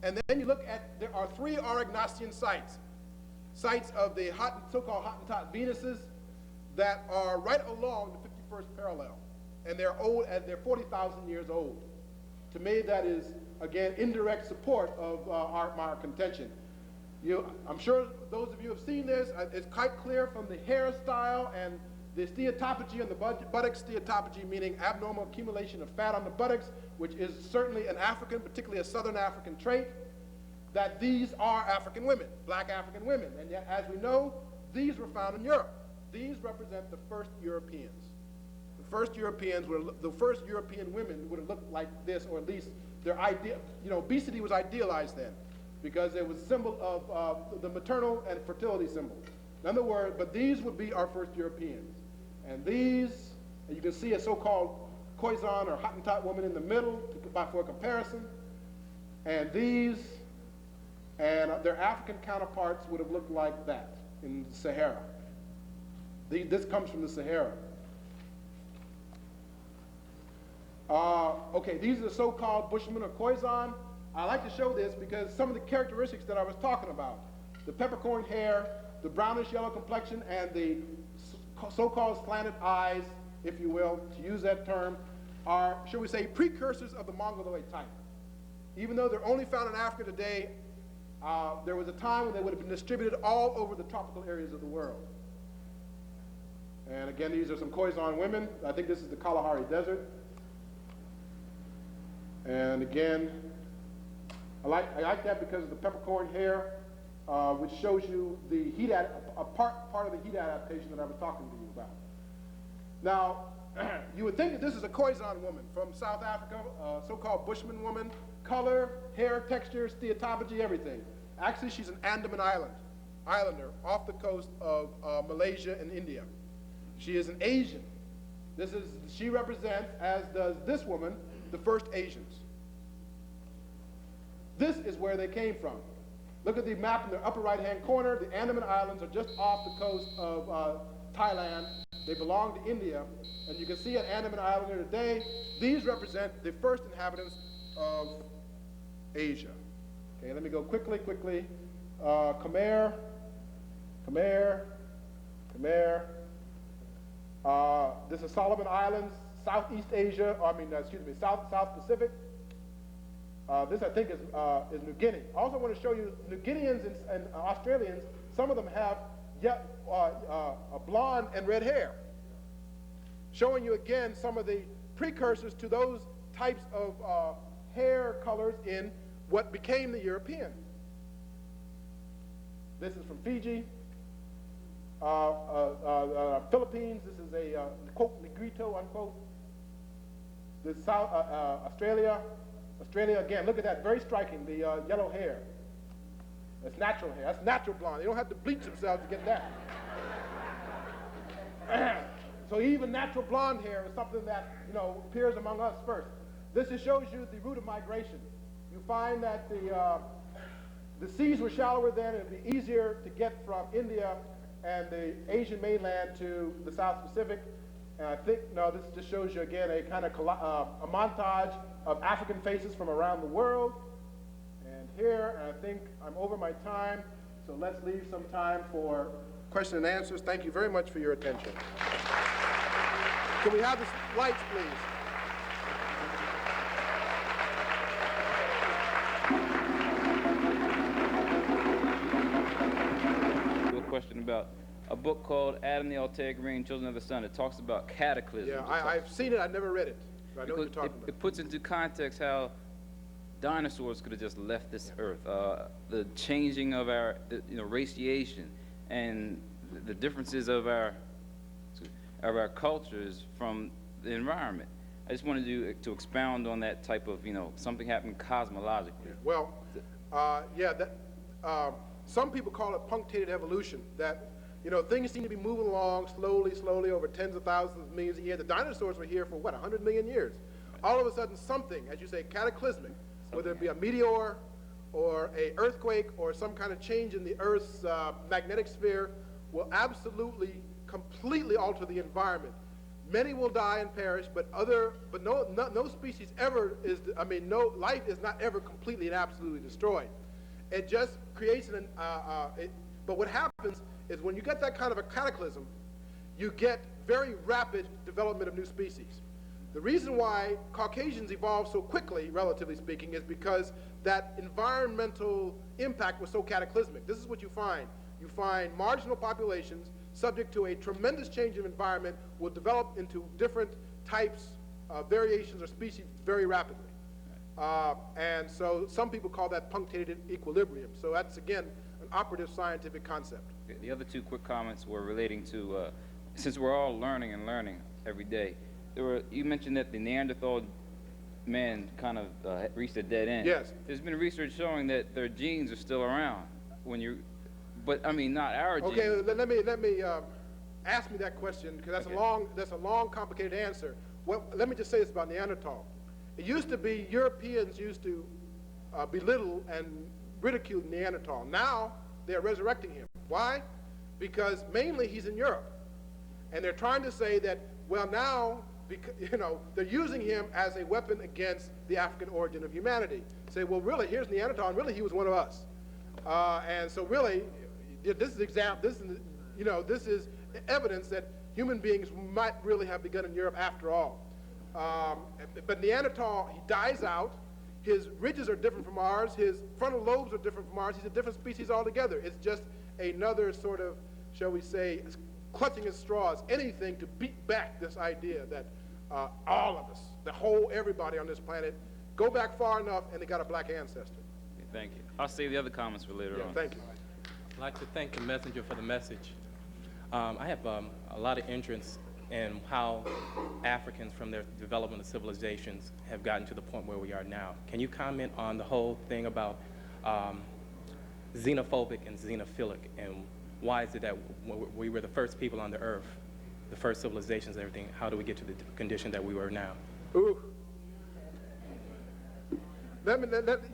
and then you look at, there are 3 Aurignacian sites of the so-called Hottentot Venuses that are right along the 51st parallel, and they're old, and they're 40,000 years old. To me, that is, again, indirect support of our contention. I'm sure those of you have seen this. It's quite clear from the hairstyle and the steatophagy on the buttocks, steatophagy meaning abnormal accumulation of fat on the buttocks, which is certainly an African, particularly a Southern African trait, that these are African women, black African women. And yet, as we know, these were found in Europe. These represent the first Europeans. The first European women would have looked like this, or at least their idea, obesity was idealized then, because it was a symbol of the maternal and fertility symbol. In other words, but these would be our first Europeans. And these, and you can see a so-called Khoisan or Hottentot woman in the middle for comparison. And these and their African counterparts would have looked like that in the Sahara. This comes from the Sahara. Okay, these are the so-called Bushmen or Khoisan. I like to show this because some of the characteristics that I was talking about, the peppercorn hair, the brownish yellow complexion, and the so-called slanted eyes, if you will, to use that term, are, shall we say, precursors of the Mongoloid type. Even though they're only found in Africa today, there was a time when they would have been distributed all over the tropical areas of the world. And again, these are some Khoisan women. I think this is the Kalahari Desert. And again, I like that because of the peppercorn hair, which shows you the heat part of the heat adaptation that I was talking to you about. Now, you would think that this is a Khoisan woman from South Africa, so-called Bushman woman, color, hair texture, steatophagy, everything. Actually, she's an Andaman Islander off the coast of Malaysia and India. She is an Asian. She represents, as does this woman, the first Asians. This is where they came from. Look at the map in the upper right-hand corner. The Andaman Islands are just off the coast of Thailand. They belong to India. And you can see an Andaman Islander today. These represent the first inhabitants of Asia. Okay, let me go quickly. Khmer. This is Solomon Islands, Southeast Asia, South Pacific. This, I think, is New Guinea. I also want to show you New Guineans and Australians. Some of them have blonde and red hair, showing you again some of the precursors to those types of hair colors in what became the European. This is from Fiji. Philippines, this is a, quote, negrito, unquote. This is Australia. Australia, again, look at that, very striking, the yellow hair. That's natural hair, that's natural blonde. They don't have to bleach themselves to get that. So even natural blonde hair is something that, appears among us first. This just shows you the route of migration. You find that the seas were shallower then, and it would be easier to get from India and the Asian mainland to the South Pacific. And I think, this just shows you again a kind of a montage of African faces from around the world. And here, and I think I'm over my time, so let's leave some time for questions and answers. Thank you very much for your attention. Can we have the lights, please? Question about a book called Adam the Altair Green, Children of the Sun. It talks about cataclysms. Yeah, I've seen it. I've never read it. But I know what you're talking about. It puts into context how dinosaurs could have just left this earth. The changing of our, raciation, and the differences of our cultures from the environment. I just wanted to expound on that type of, something happened cosmologically. Well, some people call it punctated evolution, that, things seem to be moving along slowly over tens of thousands of millions of years. The dinosaurs were here for, 100 million years. All of a sudden, something, as you say, cataclysmic, whether it be a meteor or an earthquake or some kind of change in the Earth's magnetic sphere, will absolutely, completely alter the environment. Many will die and perish, but no species ever is, no life is not ever completely and absolutely destroyed. It just creates but what happens is when you get that kind of a cataclysm, you get very rapid development of new species. The reason why Caucasians evolved so quickly, relatively speaking, is because that environmental impact was so cataclysmic. This is what you find. You find marginal populations subject to a tremendous change of environment will develop into different types, variations or species very rapidly. And so some people call that punctated equilibrium. So that's, again, an operative scientific concept. The other two quick comments were relating to, since we're all learning every day, you mentioned that the Neanderthal man kind of reached a dead end. Yes. There's been research showing that their genes are still around but not our genes. Okay, let me ask me that question, because that's a long, complicated answer. Well, let me just say this about Neanderthal. It used to be Europeans used to belittle and ridicule Neanderthal. Now they're resurrecting him. Why? Because mainly he's in Europe. And they're trying to say that, well, now, they're using him as a weapon against the African origin of humanity. Say, well, really, here's Neanderthal, and really he was one of us. And so really, this is evidence that human beings might really have begun in Europe after all. But Neanderthal, he dies out. His ridges are different from ours. His frontal lobes are different from ours. He's a different species altogether. It's just another sort of, shall we say, clutching at straws, anything to beat back this idea that all of us, everybody on this planet, go back far enough and they got a black ancestor. Okay, thank you. I'll save the other comments for later on. Thank you. I'd like to thank the messenger for the message. I have a lot of interest in how Africans from their development of civilizations have gotten to the point where we are now. Can you comment on the whole thing about xenophobic and xenophilic, and why is it that we were the first people on the earth, the first civilizations and everything, how do we get to the condition that we were now? Ooh.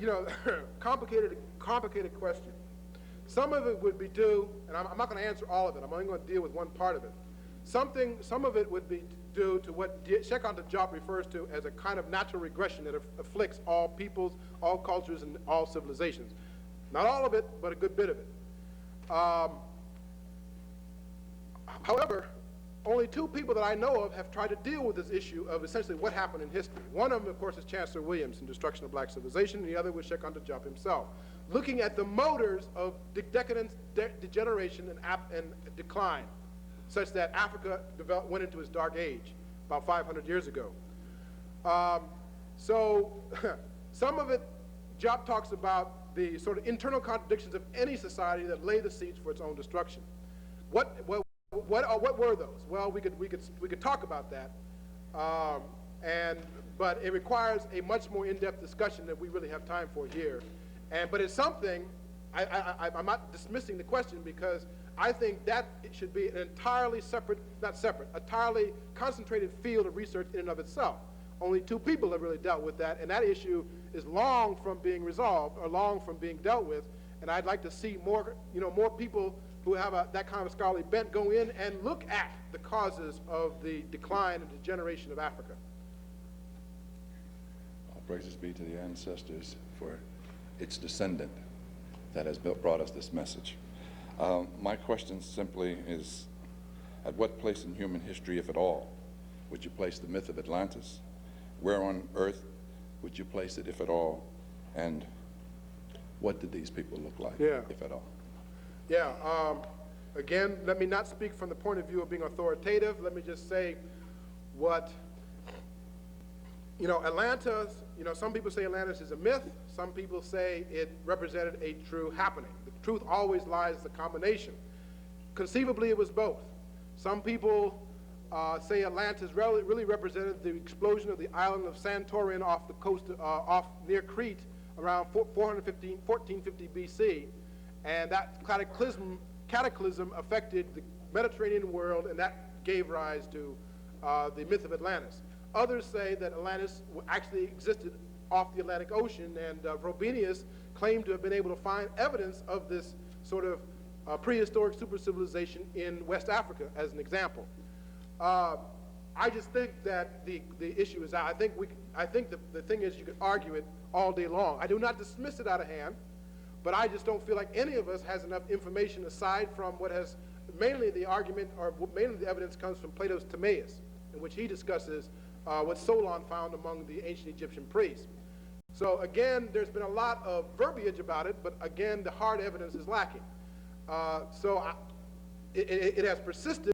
you know, complicated question. Some of it would be due, and I'm not going to answer all of it. I'm only going to deal with one part of it. Some of it would be due to what check1 refers to as a kind of natural regression that afflicts all peoples, all cultures, and all civilizations. Not all of it, but a good bit of it. However, only two people that I know of have tried to deal with this issue of essentially what happened in history. One of them, of course, is Chancellor Williams in Destruction of Black Civilization, and the other was check1 himself, looking at the motors of decadence, degeneration, and decline, such that Africa went into its dark age about 500 years ago. So some of it, Job talks about the sort of internal contradictions of any society that lay the seeds for its own destruction. What were those? Well, we could talk about that, but it requires a much more in-depth discussion that we really have time for here. But it's something, I'm not dismissing the question, because I think that it should be an entirely entirely concentrated field of research in and of itself. Only two people have really dealt with that, and that issue is long from being resolved or long from being dealt with. And I'd like to see more people who have that kind of scholarly bent go in and look at the causes of the decline and degeneration of Africa. All praises be to the ancestors for its descendant that has brought us this message. My question simply is, at what place in human history, if at all, would you place the myth of Atlantis? Where on earth would you place it, if at all? And what did these people look like, if at all? Yeah, again, let me not speak from the point of view of being authoritative. Let me just say what, Atlantis, some people say Atlantis is a myth. Some people say it represented a true happening. The truth always lies the combination. Conceivably, it was both. Some people say Atlantis really represented the explosion of the island of Santorin off the coast, off near Crete around 1450 BC. And that cataclysm affected the Mediterranean world, and that gave rise to the myth of Atlantis. Others say that Atlantis actually existed off the Atlantic Ocean, and Frobenius claimed to have been able to find evidence of this sort of prehistoric super civilization in West Africa, as an example. I just think that the issue is out. I think the thing is, you could argue it all day long. I do not dismiss it out of hand, but I just don't feel like any of us has enough information aside from what has mainly the argument, or mainly the evidence comes from Plato's Timaeus, in which he discusses what Solon found among the ancient Egyptian priests. So again, there's been a lot of verbiage about it, but again, the hard evidence is lacking. It has persisted.